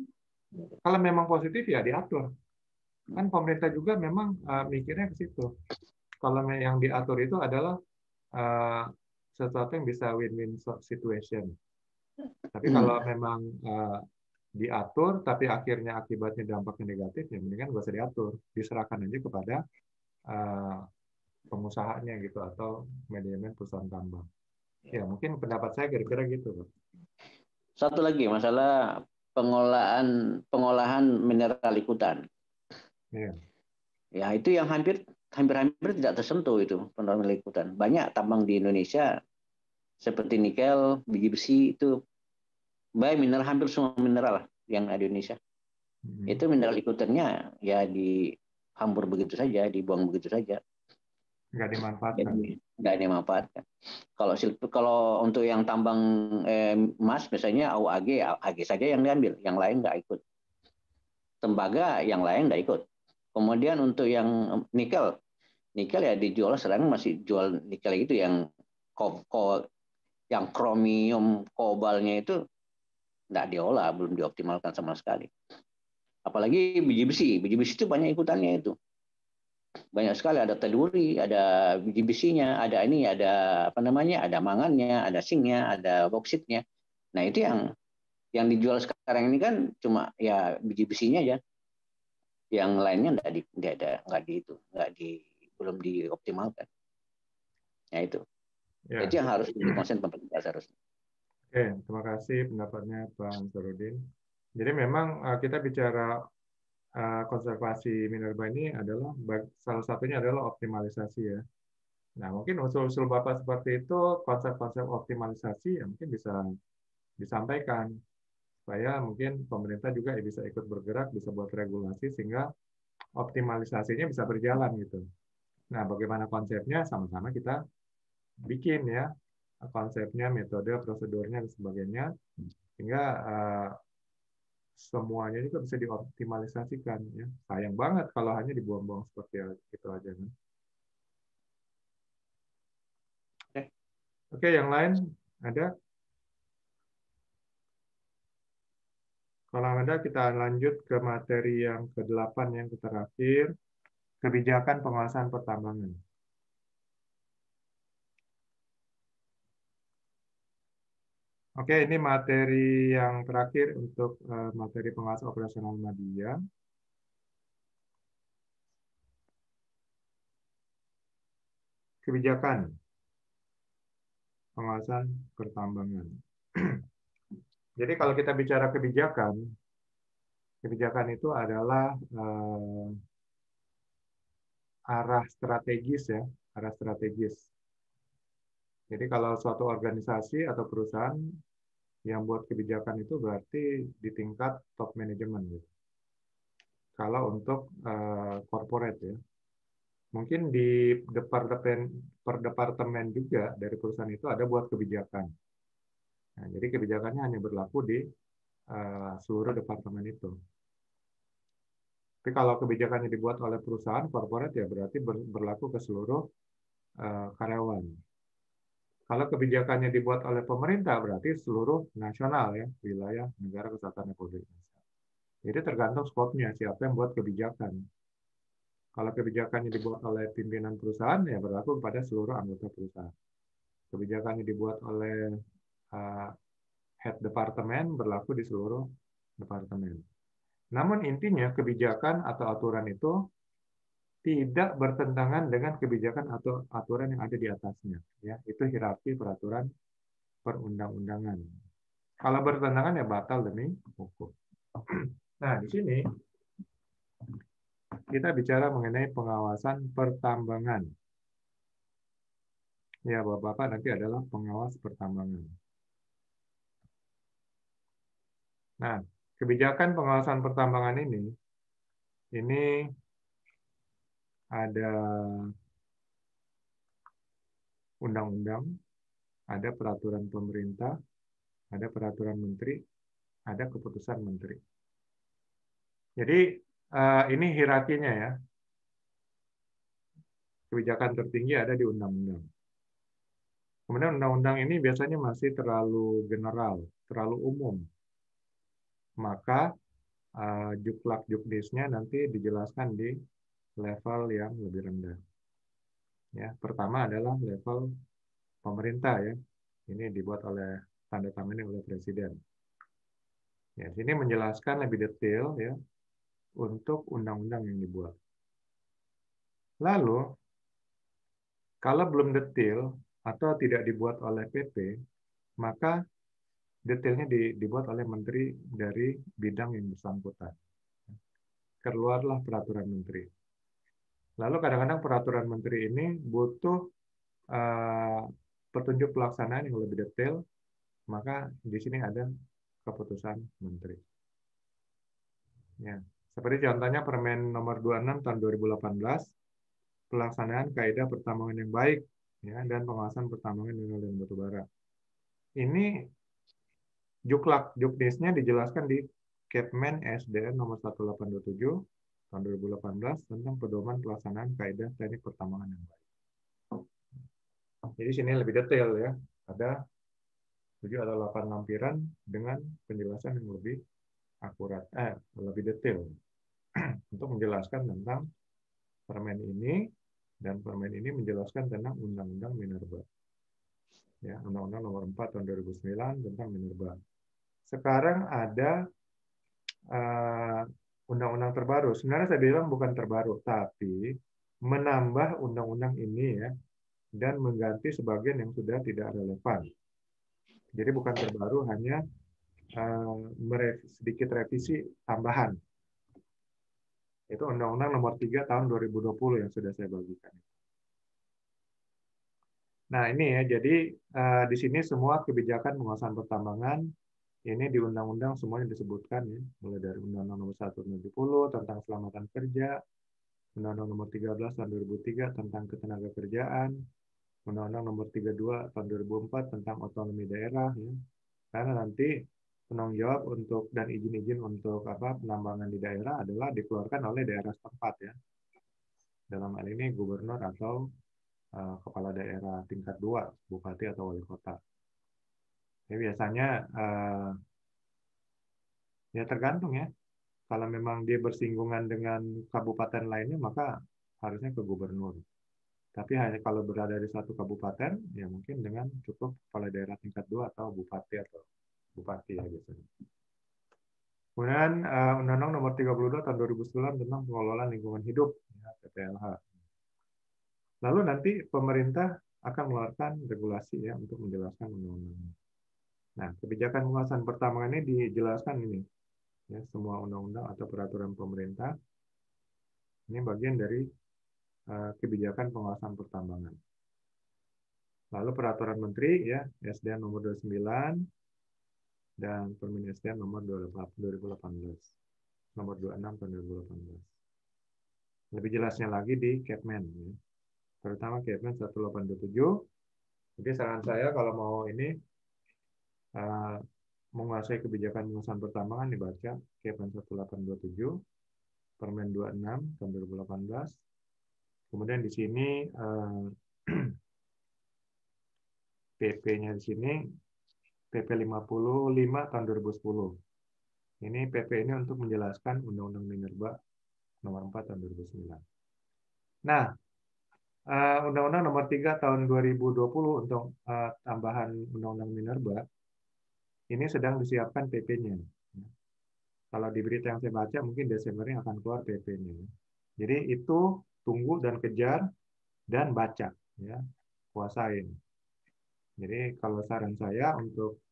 Kalau memang positif ya diatur. Kan pemerintah juga memang mikirnya ke situ. Kalau yang diatur itu adalah sesuatu yang bisa win-win situation. Tapi kalau memang diatur, tapi akhirnya akibatnya dampaknya negatif, ya mendingan nggak usah diatur. Diserahkan aja kepada pengusahanya gitu, atau manajemen perusahaan tambang. Ya, mungkin pendapat saya kira-kira gitu. Satu lagi, masalah pengolahan mineral ikutan. Ya. Ya, itu yang hampir tidak tersentuh itu pengolahan mineral ikutan. Banyak tambang di Indonesia seperti nikel, biji besi itu mineral, hampir semua mineral yang ada di Indonesia. Itu mineral ikutannya ya dihambur begitu saja, dibuang begitu saja. Nggak dimanfaatkan. Nggak dimanfaatkan. Kalau untuk yang tambang emas misalnya AG saja yang diambil, yang lain nggak ikut. Tembaga yang lain nggak ikut. Kemudian untuk yang nikel ya dijual, sekarang masih jual nikel itu yang yang kromium kobalnya itu nggak diolah, belum dioptimalkan sama sekali. Apalagi biji besi itu banyak ikutannya itu. Banyak sekali, ada teluri, ada biji besinya, ada ada mangannya, ada sinknya, ada boksitnya. Nah itu yang dijual sekarang ini kan cuma ya biji besinya aja, yang lainnya belum dioptimalkan. Nah itu yang harus dikonsen pemerintah seharusnya. Oke, terima kasih pendapatnya Pak Hasaruddin. Jadi memang kita bicara konservasi minerba ini adalah salah satunya adalah optimalisasi ya. Nah, mungkin usul-usul Bapak seperti itu, konsep-konsep optimalisasi ya mungkin bisa disampaikan supaya mungkin pemerintah juga bisa ikut bergerak, bisa buat regulasi sehingga optimalisasinya bisa berjalan gitu. Nah, bagaimana konsepnya sama-sama kita bikin ya. konsepnya, metode, prosedurnya, dan sebagainya, sehingga semuanya juga bisa dioptimalisasikan. Ya. Sayang banget kalau hanya dibuang-buang seperti itu aja. Oke, yang lain ada? Kalau ada, kita lanjut ke materi yang ke-8 yang terakhir, kebijakan pengawasan pertambangan. Oke, ini materi yang terakhir untuk materi pengawasan operasional media. Kebijakan pengawasan pertambangan. Jadi kalau kita bicara kebijakan, kebijakan itu adalah arah strategis ya, arah strategis. Jadi kalau suatu organisasi atau perusahaan yang buat kebijakan itu berarti di tingkat top management gitu. Kalau untuk corporate ya, mungkin di per departemen juga dari perusahaan itu ada buat kebijakan. Nah, jadi kebijakannya hanya berlaku di seluruh departemen itu. Tapi kalau kebijakannya dibuat oleh perusahaan corporate ya berarti berlaku ke seluruh karyawan. Kalau kebijakannya dibuat oleh pemerintah berarti seluruh nasional ya, wilayah negara kesatuan Republik Indonesia. Jadi tergantung skopnya siapa yang buat kebijakan. Kalau kebijakannya dibuat oleh pimpinan perusahaan ya berlaku kepada seluruh anggota perusahaan. Kebijakannya dibuat oleh head departemen berlaku di seluruh departemen. Namun intinya kebijakan atau aturan itu tidak bertentangan dengan kebijakan atau aturan yang ada di atasnya. Ya, itu hierarki peraturan perundang-undangan. Kalau bertentangan ya batal demi hukum. Nah, di sini kita bicara mengenai pengawasan pertambangan. Ya, Bapak-Bapak nanti adalah pengawas pertambangan. Nah, kebijakan pengawasan pertambangan ini ada undang-undang, ada peraturan pemerintah, ada peraturan menteri, ada keputusan menteri. Jadi ini hierarkinya ya. Kebijakan tertinggi ada di undang-undang. Kemudian undang-undang ini biasanya masih terlalu general, terlalu umum. Maka juklak-juknisnya nanti dijelaskan di level yang lebih rendah. Ya, pertama adalah level pemerintah ya. Ini dibuat oleh tanda tangan oleh presiden. Ya, sini menjelaskan lebih detail ya untuk undang-undang yang dibuat. Lalu kalau belum detail atau tidak dibuat oleh PP, maka detailnya dibuat oleh menteri dari bidang yang bersangkutan. Keluarlah peraturan menteri. Lalu kadang-kadang peraturan menteri ini butuh petunjuk pelaksanaan yang lebih detail, maka di sini ada keputusan menteri. Ya. Seperti contohnya Permen nomor 26 tahun 2018, pelaksanaan kaidah pertambangan yang baik ya, dan pengawasan pertambangan mineral dan batu bara. Ini juknisnya dijelaskan di Kepmen SDN nomor 1827 tahun 2018 tentang pedoman pelaksanaan kaidah teknik pertambangan yang baik. Jadi sini lebih detail ya, ada 7 atau 8 lampiran dengan penjelasan yang lebih akurat, lebih detail untuk menjelaskan tentang permen ini, dan permen ini menjelaskan tentang Undang-Undang Minerba. Ya, Undang-Undang nomor 4 tahun 2009 tentang Minerba. Sekarang ada undang-undang terbaru. Sebenarnya saya bilang bukan terbaru, tapi menambah undang-undang ini ya, dan mengganti sebagian yang sudah tidak relevan. Jadi bukan terbaru, hanya sedikit revisi tambahan. Itu Undang-Undang nomor 3 tahun 2020 yang sudah saya bagikan. Nah ini ya, jadi di sini semua kebijakan pengawasan pertambangan ini di undang-undang semuanya disebutkan ya, mulai dari Undang-Undang nomor 1 tahun 2010 tentang keselamatan kerja, Undang-Undang nomor 13 tahun 2003 tentang ketenagakerjaan, Undang-Undang Nomor 32 Tahun 2004 tentang otonomi daerah, ya. Karena nanti penanggung jawab untuk dan izin-izin untuk penambangan di daerah adalah dikeluarkan oleh daerah setempat, ya. Dalam hal ini gubernur atau kepala daerah tingkat 2, bupati atau wali kota. Ya, biasanya ya tergantung ya. Kalau memang dia bersinggungan dengan kabupaten lainnya, maka harusnya ke gubernur. Tapi hanya kalau berada di satu kabupaten, ya mungkin dengan cukup kepala daerah tingkat 2 atau bupati ya biasanya. Kemudian Undang-Undang Nomor 32 Tahun 2009 tentang pengelolaan lingkungan hidup, ya, PPLH. Lalu nanti pemerintah akan mengeluarkan regulasi ya untuk menjelaskan undang-undang. Nah, kebijakan penguasaan pertambangan ini dijelaskan ini, ya, semua undang-undang atau peraturan pemerintah. Ini bagian dari kebijakan penguasaan pertambangan. Lalu peraturan menteri ya, SDN nomor 29 dan Permen SDN nomor 2018. Nomor 26 tahun 2018. Lebih jelasnya lagi di Kepmen ya. Terutama Kepmen 1827. Jadi saran saya kalau mau ini menguasai kebijakan penguasaan pertambangan dibaca Kepmen 1827, Permen 26 tahun 2018. Kemudian di sini PP-nya di sini PP 55 tahun 2010. Ini PP ini untuk menjelaskan Undang-Undang Minerba nomor 4 tahun 2009. Nah, Undang-Undang nomor 3 tahun 2020 untuk tambahan Undang-Undang Minerba ini sedang disiapkan PP-nya. Kalau di berita yang saya baca mungkin Desember ini akan keluar PP-nya. Jadi itu tunggu dan kejar dan baca ya, kuasain. Jadi kalau saran saya untuk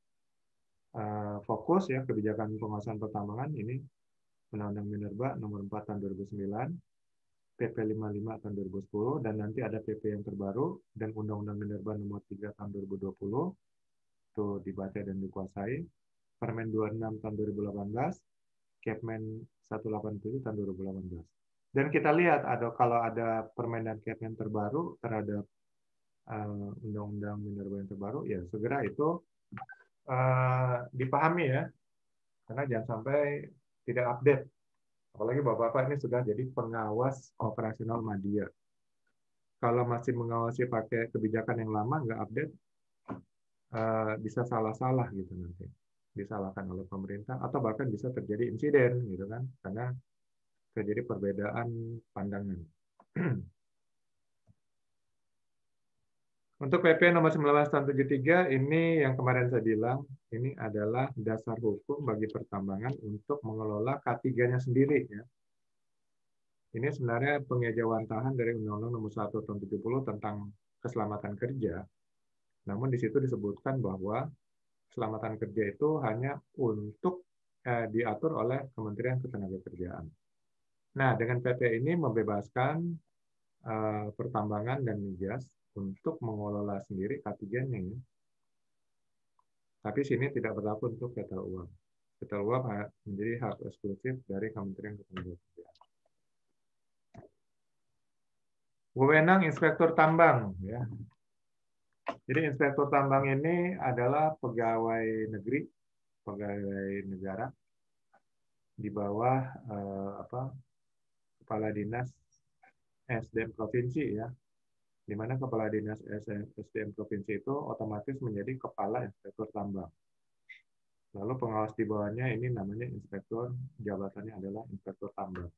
fokus ya kebijakan penguasaan pertambangan ini Undang-Undang Minerba nomor 4 tahun 2009, PP 55 tahun 2010 dan nanti ada PP yang terbaru dan Undang-Undang Minerba nomor 3 tahun 2020 itu dibaca dan dikuasai, Permen 26 tahun 2018, Kepmen 187 tahun 2018. Dan kita lihat kalau ada permen dan Kepmen terbaru terhadap Undang-Undang Minerba yang terbaru, ya segera itu dipahami ya, karena jangan sampai tidak update. Apalagi Bapak-Bapak ini sudah jadi pengawas operasional media. Kalau masih mengawasi pakai kebijakan yang lama, nggak update, bisa salah-salah gitu nanti. Disalahkan oleh pemerintah, atau bahkan bisa terjadi insiden gitu kan, karena terjadi perbedaan pandangan. Untuk PP nomor 19 tahun 73 ini yang kemarin saya bilang, ini adalah dasar hukum bagi pertambangan untuk mengelola K3-nya sendiri ya. Ini sebenarnya pengejawantahan dari Undang-Undang Nomor 1 Tahun 70 tentang keselamatan kerja. Namun di situ disebutkan bahwa keselamatan kerja itu hanya untuk diatur oleh Kementerian Ketenagakerjaan. Nah, dengan PP ini membebaskan pertambangan dan migas untuk mengelola sendiri K3-nya. Tapi sini tidak berlaku untuk capital uang. Capital uang menjadi hak eksklusif dari Kementerian Ketenagakerjaan. Wewenang Inspektur Tambang ya. Jadi Inspektur Tambang ini adalah pegawai negeri, pegawai negara di bawah Kepala Dinas SDM Provinsi ya. Di mana Kepala Dinas SDM Provinsi itu otomatis menjadi Kepala Inspektur Tambang. Lalu pengawas di bawahnya ini namanya Inspektur, jabatannya adalah Inspektur Tambang.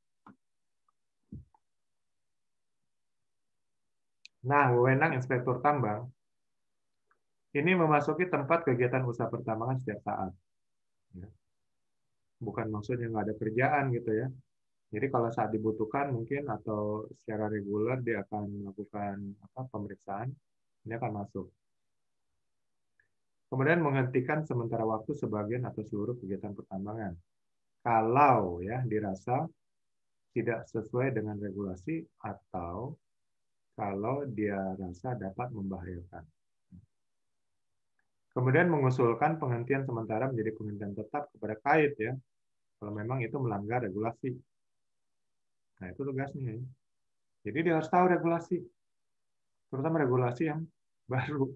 Nah, wewenang Inspektur Tambang ini memasuki tempat kegiatan usaha pertambangan setiap saat. Ya. Bukan maksudnya nggak ada kerjaan gitu ya. Jadi kalau saat dibutuhkan mungkin atau secara reguler dia akan melakukan pemeriksaan, ini akan masuk. Kemudian menghentikan sementara waktu sebagian atau seluruh kegiatan pertambangan. Kalau ya dirasa tidak sesuai dengan regulasi atau kalau dia rasa dapat membahayakan. Kemudian mengusulkan penghentian sementara menjadi penghentian tetap kepada kait ya, kalau memang itu melanggar regulasi. Nah, itu tugasnya. Jadi dia harus tahu regulasi, terutama regulasi yang baru.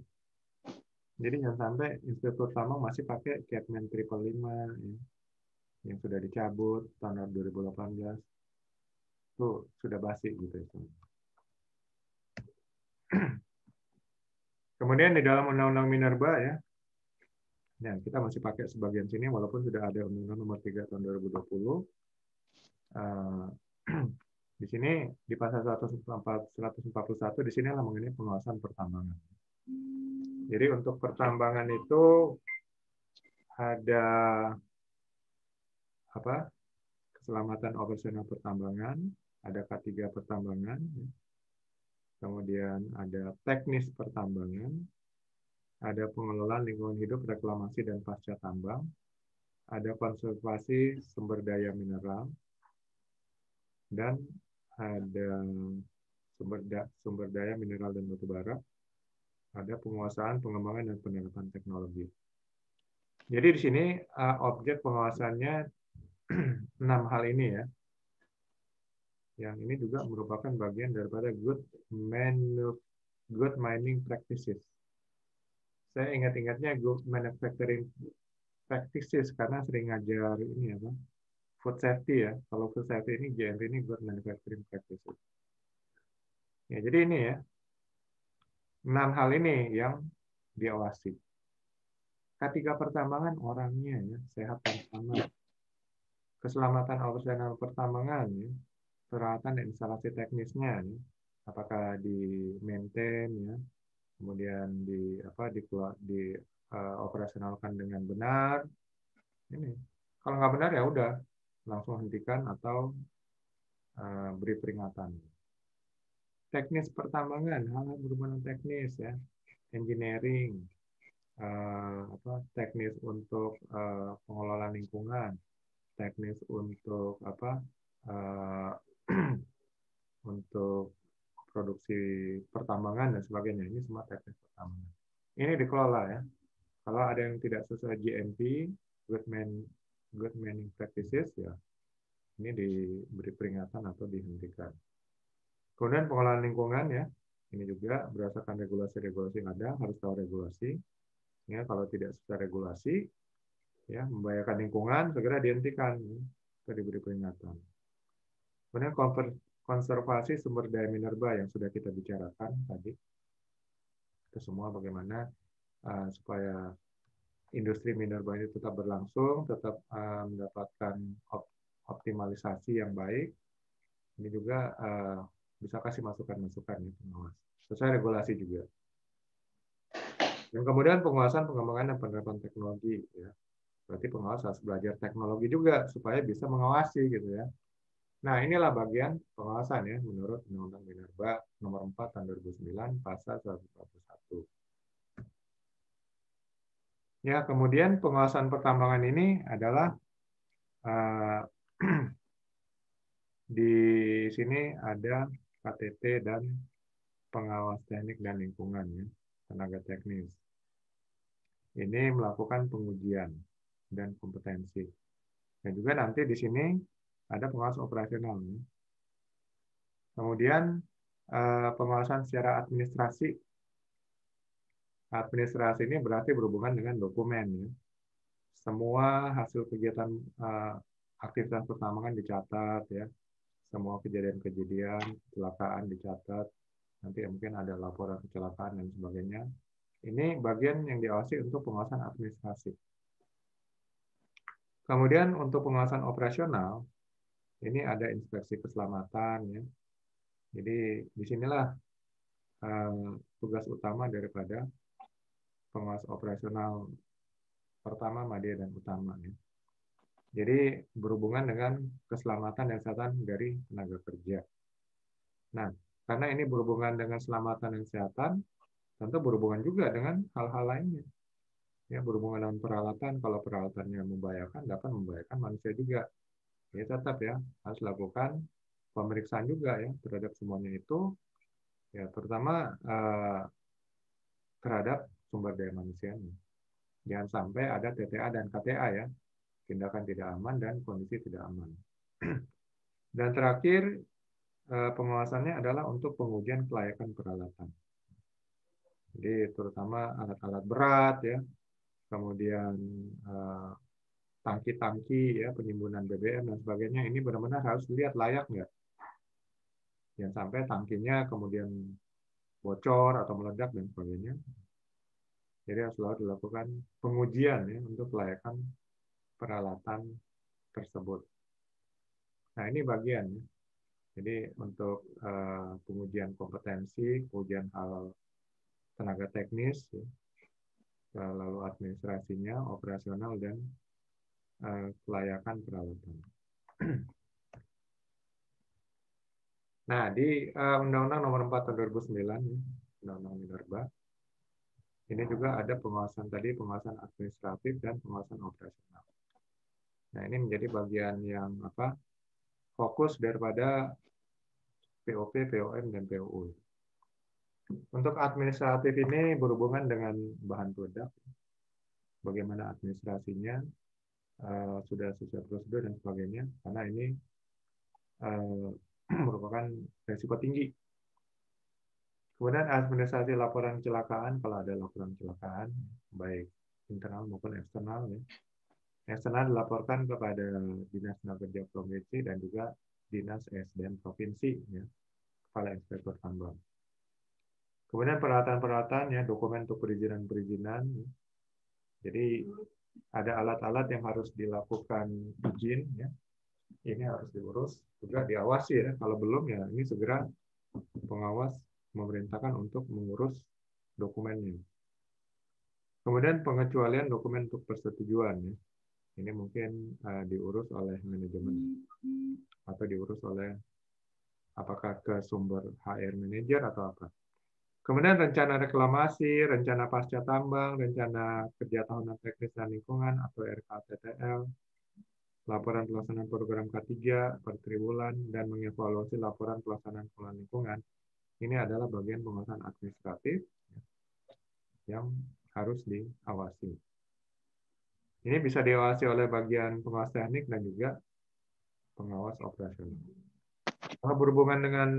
Jadi jangan sampai inspektur tambang masih pakai Capman 555 ya, yang sudah dicabut tahun 2018. Itu sudah basi gitu ya. Kemudian di dalam Undang-Undang Minerba ya, kita masih pakai sebagian sini walaupun sudah ada Undang-Undang Nomor 3 tahun 2020. Di sini di pasal 141 di sini mengenai pengawasan pertambangan. Jadi untuk pertambangan itu ada apa? Keselamatan operasional pertambangan, ada K3 pertambangan, kemudian ada teknis pertambangan, ada pengelolaan lingkungan hidup, reklamasi dan pasca tambang, ada konservasi sumber daya mineral, dan ada sumber daya mineral dan batu bara, ada penguasaan, pengembangan, dan penerapan teknologi. Jadi di sini objek pengawasannya 6 hal ini ya. Yang ini juga merupakan bagian daripada good mining practices. Saya ingat-ingatnya good manufacturing practices karena sering ngajar ini apa? Food safety ya. Kalau food safety ini GMP ini good manufacturing practices. Ya, jadi ini ya. 6 hal ini yang diawasi. K3 pertambangan orangnya ya, sehat dan selamat. Keselamatan operasional pertambangan ya, peralatan dan instalasi teknisnya ya, apakah di maintain ya, kemudian di operasionalkan dengan benar. Ini kalau nggak benar ya udah langsung hentikan atau beri peringatan. Teknis pertambangan, hal-hal berhubungan teknis ya, engineering, teknis untuk pengelolaan lingkungan, teknis untuk untuk produksi pertambangan dan sebagainya. Ini semua teknis pertambangan. Ini dikelola ya. Kalau ada yang tidak sesuai GMP, good mining practices ya, ini diberi peringatan atau dihentikan. Kemudian pengelolaan lingkungan ya, ini juga berdasarkan regulasi-regulasi yang ada, harus tahu regulasi. Ya, kalau tidak sesuai regulasi, ya membahayakan lingkungan, segera dihentikan, atau diberi peringatan. Kemudian konservasi sumber daya minerba yang sudah kita bicarakan tadi. Itu semua bagaimana supaya industri minerba ini tetap berlangsung, tetap mendapatkan optimalisasi yang baik. Ini juga bisa kasih masukan-masukan ya, pengawas. Sesuai regulasi juga. Dan kemudian penguasaan, pengembangan, dan penerapan teknologi. Ya. Berarti pengawas harus belajar teknologi juga supaya bisa mengawasi gitu ya. Nah, inilah bagian pengawasan ya menurut Undang-Undang Minerba Nomor 4 Tahun 2009 Pasal 141. Ya, kemudian pengawasan pertambangan ini adalah di sini ada KTT dan pengawas teknik dan lingkungan ya, tenaga teknis. Ini melakukan pengujian dan kompetensi. Dan juga nanti di sini ada pengawas operasional. Ya. Kemudian pengawasan secara administrasi. Administrasi ini berarti berhubungan dengan dokumen. Ya. Semua hasil kegiatan aktivitas pertambangan dicatat, ya. Semua kejadian-kejadian kecelakaan dicatat. Nanti mungkin ada laporan kecelakaan dan sebagainya. Ini bagian yang diawasi untuk pengawasan administrasi. Kemudian untuk pengawasan operasional, ini ada inspeksi keselamatan, ya. Jadi disinilah tugas utama daripada pengawas operasional pertama, madya, dan utama. Ya. Jadi berhubungan dengan keselamatan dan kesehatan dari tenaga kerja. Nah, karena ini berhubungan dengan keselamatan dan kesehatan, tentu berhubungan juga dengan hal-hal lainnya. Ya, berhubungan dengan peralatan, kalau peralatannya membahayakan, dapat membahayakan manusia juga. Ya, tetap ya, harus lakukan pemeriksaan juga ya terhadap semuanya itu. Ya, terutama terhadap sumber daya manusianya. Jangan sampai ada TTA dan KTA ya, tindakan tidak aman dan kondisi tidak aman. Dan terakhir, pengawasannya adalah untuk pengujian kelayakan peralatan. Jadi terutama alat-alat berat ya, kemudian tangki-tangki ya, penimbunan BBM dan sebagainya, ini benar-benar harus dilihat layak nggak. Jangan sampai tangkinya kemudian bocor atau meledak dan sebagainya. Jadi harus selalu dilakukan pengujian ya untuk kelayakan peralatan tersebut. Nah ini bagian ya. Jadi untuk pengujian kompetensi, pengujian hal tenaga teknis, ya, lalu administrasinya, operasional, dan kelayakan peralatan. Nah, di Undang-Undang Nomor 4 Tahun 2009, ya, Undang-Undang Minerba, ini juga ada pengawasan tadi, pengawasan administratif dan pengawasan operasional. Nah, ini menjadi bagian yang fokus daripada POP, POM, dan POU. Untuk administratif ini berhubungan dengan bahan peledak, bagaimana administrasinya, sudah sesuai prosedur dan sebagainya, karena ini merupakan risiko tinggi. Kemudian administrasi laporan kecelakaan, kalau ada laporan kecelakaan, baik internal maupun eksternal. Ya. Eksternal dilaporkan kepada Dinas Tenaga Kerja Provinsi dan juga Dinas SDM Provinsi, ya, Kepala Inspektur Tambang. Kemudian peralatan-peralatan, ya, dokumen untuk perizinan-perizinan. Ya. Jadi ada alat-alat yang harus dilakukan izin, ya. Ini harus diurus, juga diawasi, ya. Kalau belum, ya ini segera pengawas memerintahkan untuk mengurus dokumennya. Kemudian pengecualian dokumen untuk persetujuan, ya. Ini mungkin diurus oleh manajemen atau diurus oleh apakah ke sumber HR manager atau apa. Kemudian rencana reklamasi, rencana pasca tambang, rencana kerja tahunan teknis dan lingkungan atau RKTTL, laporan pelaksanaan program K3 per triwulan, dan mengevaluasi laporan pelaksanaan pengelolaan lingkungan. Ini adalah bagian pengawasan administratif yang harus diawasi. Ini bisa diawasi oleh bagian pengawas teknik dan juga pengawas operasional. Kalau berhubungan dengan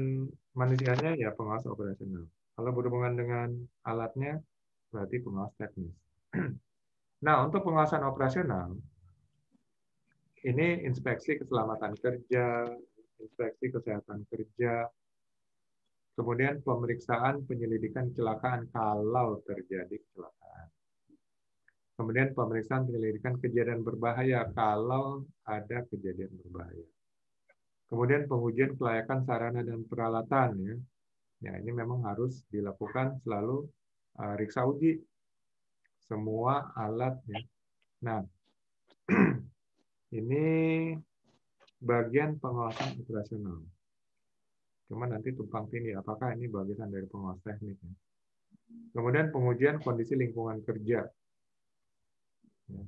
manusianya, ya pengawas operasional. Kalau berhubungan dengan alatnya, berarti pengawas teknis. Nah, untuk pengawasan operasional, ini inspeksi keselamatan kerja, inspeksi kesehatan kerja, kemudian pemeriksaan penyelidikan kecelakaan kalau terjadi kecelakaan. Kemudian pemeriksaan penyelidikan kejadian berbahaya kalau ada kejadian berbahaya. Kemudian pengujian kelayakan sarana dan peralatan, ya. Ya, ini memang harus dilakukan selalu riksa uji semua alat, ya. Nah, ini bagian pengawasan operasional. Cuma nanti tumpang tindih apakah ini bagian dari pengawas teknik. Ya. Kemudian pengujian kondisi lingkungan kerja. Ya.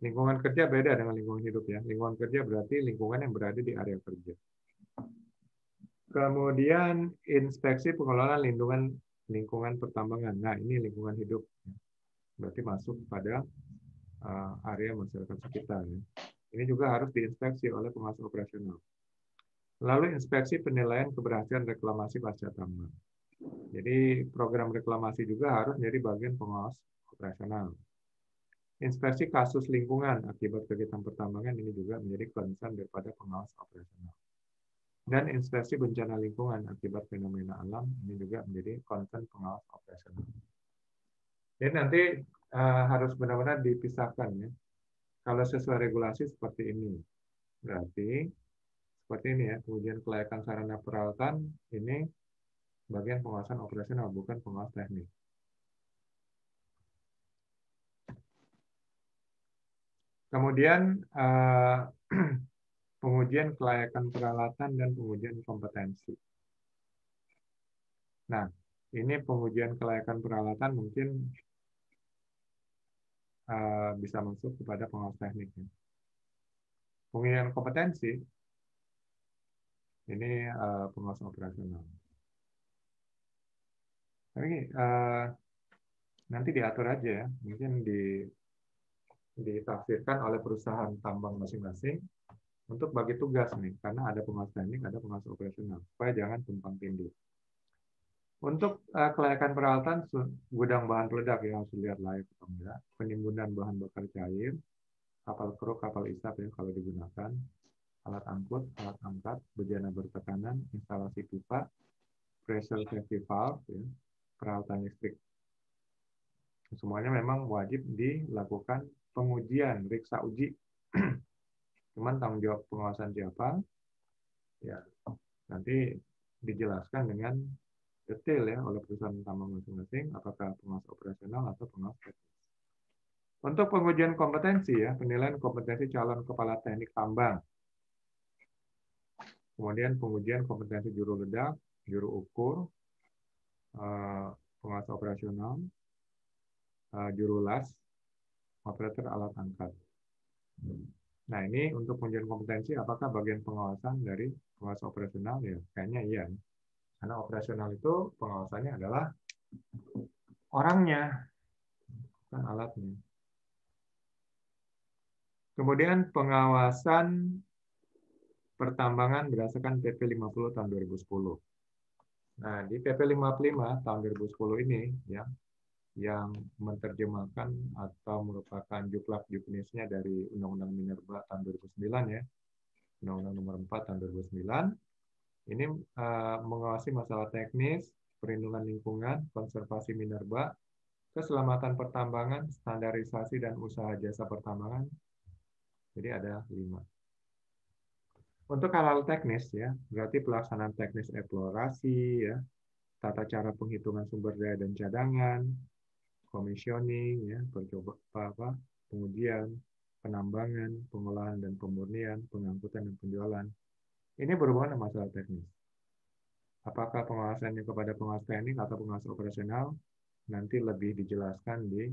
Lingkungan kerja beda dengan lingkungan hidup, ya. Lingkungan kerja berarti lingkungan yang berada di area kerja. Kemudian inspeksi pengelolaan lingkungan pertambangan. Nah, ini lingkungan hidup. Berarti masuk pada area masyarakat sekitar. Ya. Ini juga harus diinspeksi oleh pengawas operasional. Lalu inspeksi penilaian keberhasilan reklamasi pasca tambang. Jadi program reklamasi juga harus menjadi bagian pengawas operasional. Inspeksi kasus lingkungan akibat kegiatan pertambangan ini juga menjadi concern daripada pengawas operasional. Dan inspeksi bencana lingkungan akibat fenomena alam ini juga menjadi concern pengawas operasional. Jadi nanti harus benar-benar dipisahkan, ya. Kalau sesuai regulasi seperti ini, berarti seperti ini, ya, pengujian kelayakan sarana peralatan ini bagian pengawasan operasional, bukan pengawas teknik. Kemudian pengujian kelayakan peralatan dan pengujian kompetensi. Nah, ini pengujian kelayakan peralatan mungkin bisa masuk kepada pengawas teknik. Pengujian kompetensi ini pengawas operasional. Tapi nanti diatur aja, ya, mungkin ditafsirkan oleh perusahaan tambang masing-masing untuk bagi tugas nih, karena ada pengawas teknik, ada pengawas operasional, supaya jangan tumpang tindih. Untuk kelayakan peralatan gudang bahan peledak yang harus dilihat layak atau enggak, penimbunan bahan bakar cair, kapal kru, kapal isap ya kalau digunakan, alat angkut, alat angkat, bejana bertekanan, instalasi pipa, pressure safety valve, ya, peralatan listrik. Semuanya memang wajib dilakukan pengujian, periksa uji. Cuman tanggung jawab pengawasan siapa? Ya, nanti dijelaskan dengan detail ya oleh perusahaan tambang masing-masing, apakah pengawas operasional atau pengawas teknis. Untuk pengujian kompetensi ya, penilaian kompetensi calon kepala teknik tambang. Kemudian pengujian kompetensi juru ledak, juru ukur, pengawas operasional, juru las, operator alat angkat. Nah ini untuk pengujian kompetensi, apakah bagian pengawasan dari pengawas operasional? Ya kayaknya iya. Karena operasional itu pengawasannya adalah orangnya, bukan alatnya. Kemudian pengawasan pertambangan berdasarkan PP 50 tahun 2010. Nah, di PP 55 tahun 2010 ini ya, yang menerjemahkan atau merupakan juklak juknisnya dari Undang-Undang Minerba tahun 2009 ya, Undang-Undang Nomor 4 tahun 2009, ini mengawasi masalah teknis, perlindungan lingkungan, konservasi minerba, keselamatan pertambangan, standarisasi dan usaha jasa pertambangan. Jadi ada 5. Untuk hal-hal teknis ya, berarti pelaksanaan teknis eksplorasi ya, tata cara penghitungan sumber daya dan cadangan, commissioning ya, pengujian, penambangan, pengolahan dan pemurnian, pengangkutan dan penjualan. Ini berhubungan dengan masalah teknis. Apakah pengawasannya kepada pengawas teknik atau pengawas operasional nanti lebih dijelaskan di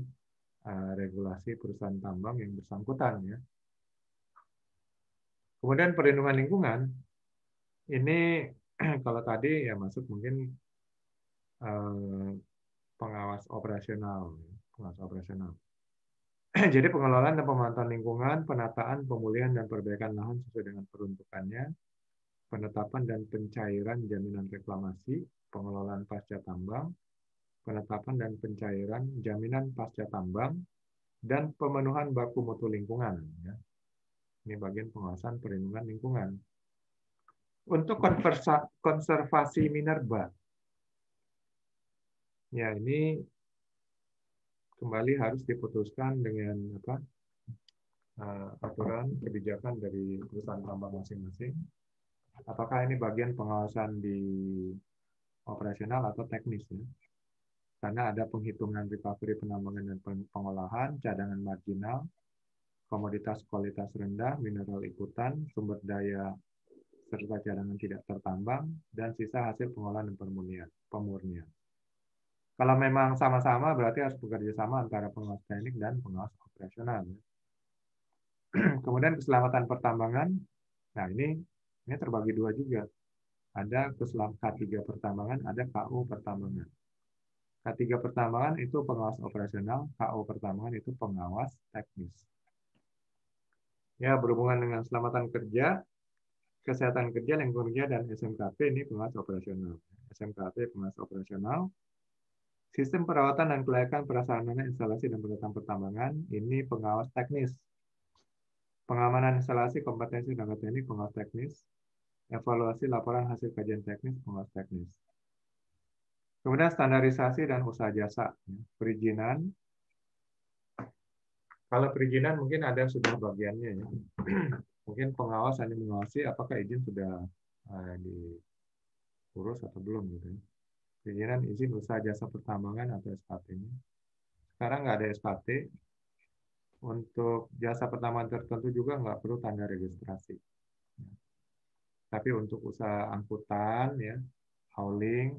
regulasi perusahaan tambang yang bersangkutan ya. Kemudian perlindungan lingkungan, ini kalau tadi ya masuk mungkin pengawas operasional. Jadi pengelolaan dan pemantauan lingkungan, penataan, pemulihan, dan perbaikan lahan sesuai dengan peruntukannya, penetapan dan pencairan jaminan reklamasi, pengelolaan pasca tambang, penetapan dan pencairan jaminan pasca tambang, dan pemenuhan baku mutu lingkungan. Ya. Ini bagian pengawasan perlindungan lingkungan. Untuk konservasi minerba, ya ini kembali harus diputuskan dengan aturan kebijakan dari perusahaan tambang masing-masing. Apakah ini bagian pengawasan di operasional atau teknis ya? Karena ada penghitungan recovery penambangan dan pengolahan, cadangan marginal, komoditas kualitas rendah, mineral ikutan, sumber daya serta cadangan tidak tertambang, dan sisa hasil pengolahan dan pemurnian. Kalau memang sama-sama berarti harus bekerja sama antara pengawas teknik dan pengawas operasional. Kemudian keselamatan pertambangan, nah ini terbagi 2 juga. Ada K3 pertambangan, ada KU pertambangan. K3 pertambangan itu pengawas operasional, KU pertambangan itu pengawas teknis. Ya, berhubungan dengan keselamatan kerja, kesehatan kerja, lingkungan kerja, dan SMKP ini pengawas operasional. SMKP pengawas operasional. Sistem perawatan dan kelayakan prasarana instalasi dan peralatan pertambangan ini pengawas teknis. Pengamanan instalasi, kompetensi tenaga teknik, pengawas teknis. Evaluasi laporan hasil kajian teknis, pengawas teknis. Kemudian standarisasi dan usaha jasa, perizinan. Kalau perizinan mungkin ada sudah bagiannya ya. Mungkin pengawas hanya mengawasi apakah izin sudah diurus atau belum gitu ya. Perizinan izin usaha jasa pertambangan atau SKT-nya. Sekarang nggak ada SKT. Untuk jasa pertambangan tertentu juga nggak perlu tanda registrasi. Tapi untuk usaha angkutan, ya, hauling,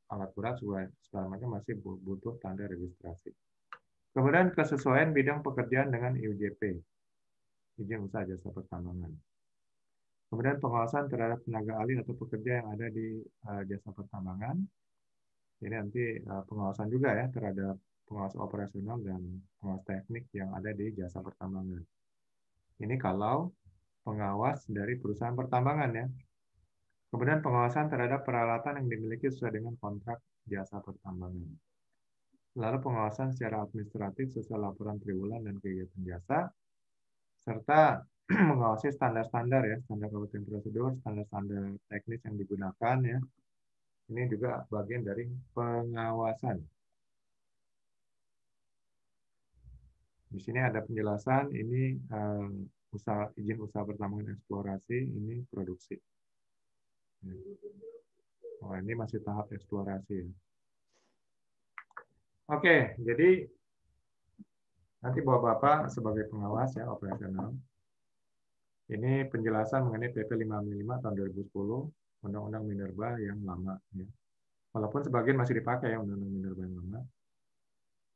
alat berat segala macam masih butuh tanda registrasi. Kemudian kesesuaian bidang pekerjaan dengan IUJP, izin usaha jasa pertambangan. Kemudian pengawasan terhadap tenaga ahli atau pekerja yang ada di jasa pertambangan. Ini nanti pengawasan juga ya terhadap pengawas operasional dan pengawas teknik yang ada di jasa pertambangan. Ini kalau pengawas dari perusahaan pertambangan ya. Kemudian pengawasan terhadap peralatan yang dimiliki sesuai dengan kontrak jasa pertambangan. Lalu pengawasan secara administratif sesuai laporan triwulan dan kegiatan jasa, serta mengawasi standar-standar ya, standar operating prosedur, standar-standar teknis yang digunakan ya. Ini juga bagian dari pengawasan. Di sini ada penjelasan, ini izin usaha pertambangan eksplorasi, ini produksi. Oh, ini masih tahap eksplorasi. Oke, jadi nanti Bapak sebagai pengawas ya operasional. Ini penjelasan mengenai PP 555 tahun 2010, Undang-Undang Minerba yang lama. Ya. Walaupun sebagian masih dipakai ya Undang-Undang Minerba yang lama.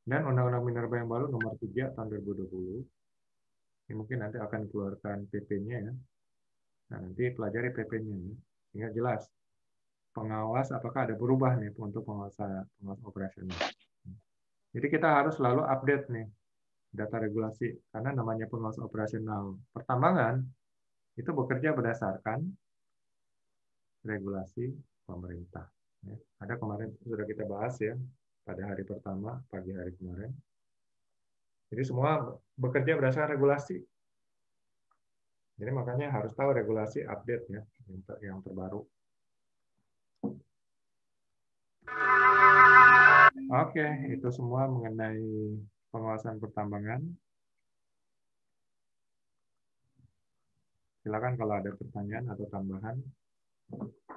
Dan Undang-Undang Minerba yang baru nomor 3 tahun 2020. Ini mungkin nanti akan dikeluarkan PP-nya ya. Nah, nanti pelajari PP-nya ya. Sehingga jelas pengawas apakah ada berubah nih untuk pengawas operasional. Jadi kita harus selalu update nih data regulasi karena namanya pengawas operasional pertambangan itu bekerja berdasarkan regulasi pemerintah. Ya. Ada kemarin sudah kita bahas ya pada hari pertama pagi hari kemarin. Jadi semua bekerja berdasarkan regulasi. Jadi makanya harus tahu regulasi update ya yang terbaru. Oke, itu semua mengenai pengawasan pertambangan. Silakan kalau ada pertanyaan atau tambahan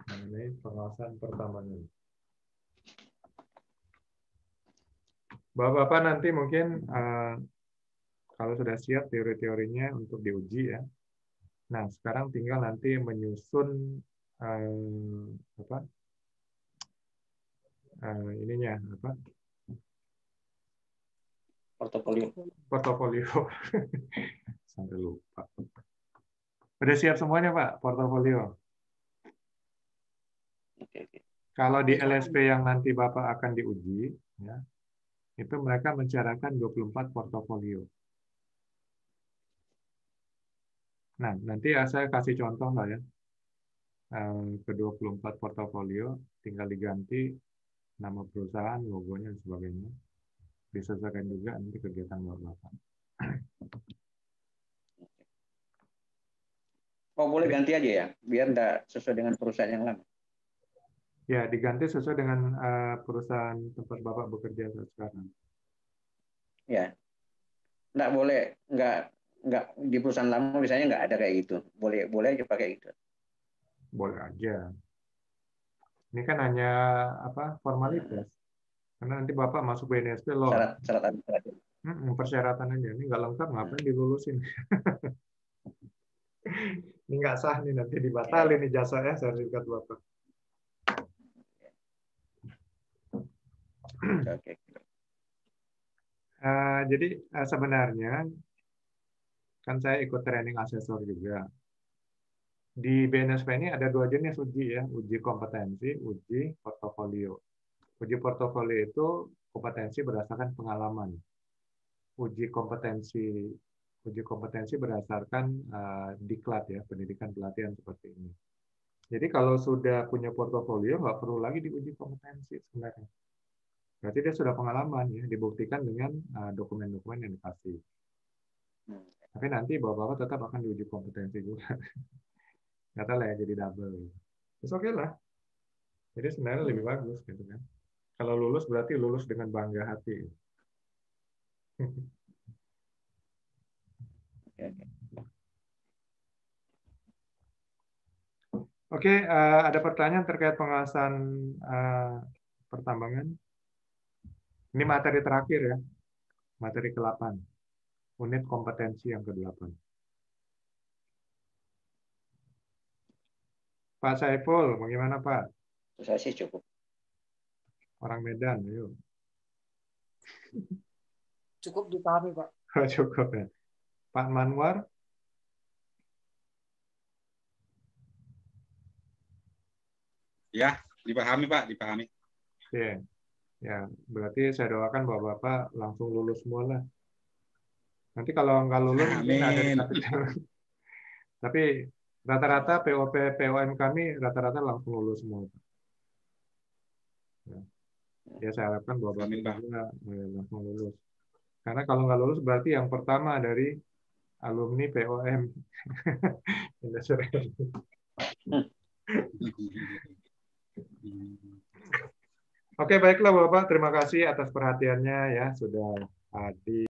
mengenai pengawasan pertambangan. Bapak-bapak nanti mungkin kalau sudah siap teori-teorinya untuk diuji ya. Nah, sekarang tinggal nanti menyusun ininya apa? Portofolio. Sampai lupa. Udah siap semuanya, Pak, portofolio? Kalau di LSP yang nanti Bapak akan diuji, ya, itu mereka mensyaratkan 24 portofolio. Nah, nanti saya kasih contoh lah ya. Ke 24 portofolio, tinggal diganti nama perusahaan, logonya, dan sebagainya. Disesuaikan juga nanti kegiatan Bapak. Oh, boleh ganti aja ya, biar enggak sesuai dengan perusahaan yang lama. Ya, diganti sesuai dengan perusahaan tempat Bapak bekerja sekarang. Ya, enggak boleh, enggak di perusahaan lama misalnya enggak ada kayak gitu. Boleh aja pakai itu. Boleh aja. Ini kan hanya formalitas. Karena nanti Bapak masuk BNSP loh. Syarat administratif. Persyaratan aja. Ini nggak lengkap, ngapain dilulusin? Ini nggak sah nih, nanti dibatalin nih jasanya sertifikat Bapak. Oke. Jadi sebenarnya kan saya ikut training asesor juga. Di BNSP ini ada 2 jenis uji ya, uji kompetensi, uji portofolio. Uji portofolio itu kompetensi berdasarkan pengalaman. Uji kompetensi berdasarkan diklat ya, pendidikan pelatihan seperti ini. Jadi kalau sudah punya portofolio nggak perlu lagi diuji kompetensi sebenarnya. Berarti dia sudah pengalaman ya, dibuktikan dengan dokumen-dokumen yang dikasih. Tapi nanti bapak-bapak tetap akan diuji kompetensi juga. Nggak tahu lah ya, jadi double. Terus oke lah. Jadi sebenarnya lebih bagus gitu kan. Kalau lulus berarti lulus dengan bangga hati. Oke, ada pertanyaan terkait pengawasan pertambangan. Ini materi terakhir ya, materi ke-8. Unit kompetensi yang ke-8. Pak Saiful, bagaimana Pak? Saya sih cukup. Orang Medan, yuk. Cukup dipahami, Pak. Cukup ya. Pak Manwar? Ya, dipahami Pak, dipahami. Oke. Ya, berarti saya doakan Bapak-bapak langsung lulus semua lah. Nanti kalau nggak lulus, mungkin ada. Tapi Rata-rata POP POM kami rata-rata langsung lulus semua. Ya, saya harapkan bahwa Amin, Pak. juga langsung lulus. Karena kalau nggak lulus berarti yang pertama dari alumni POM. Oke, baiklah Bapak. Terima kasih atas perhatiannya ya sudah hadir.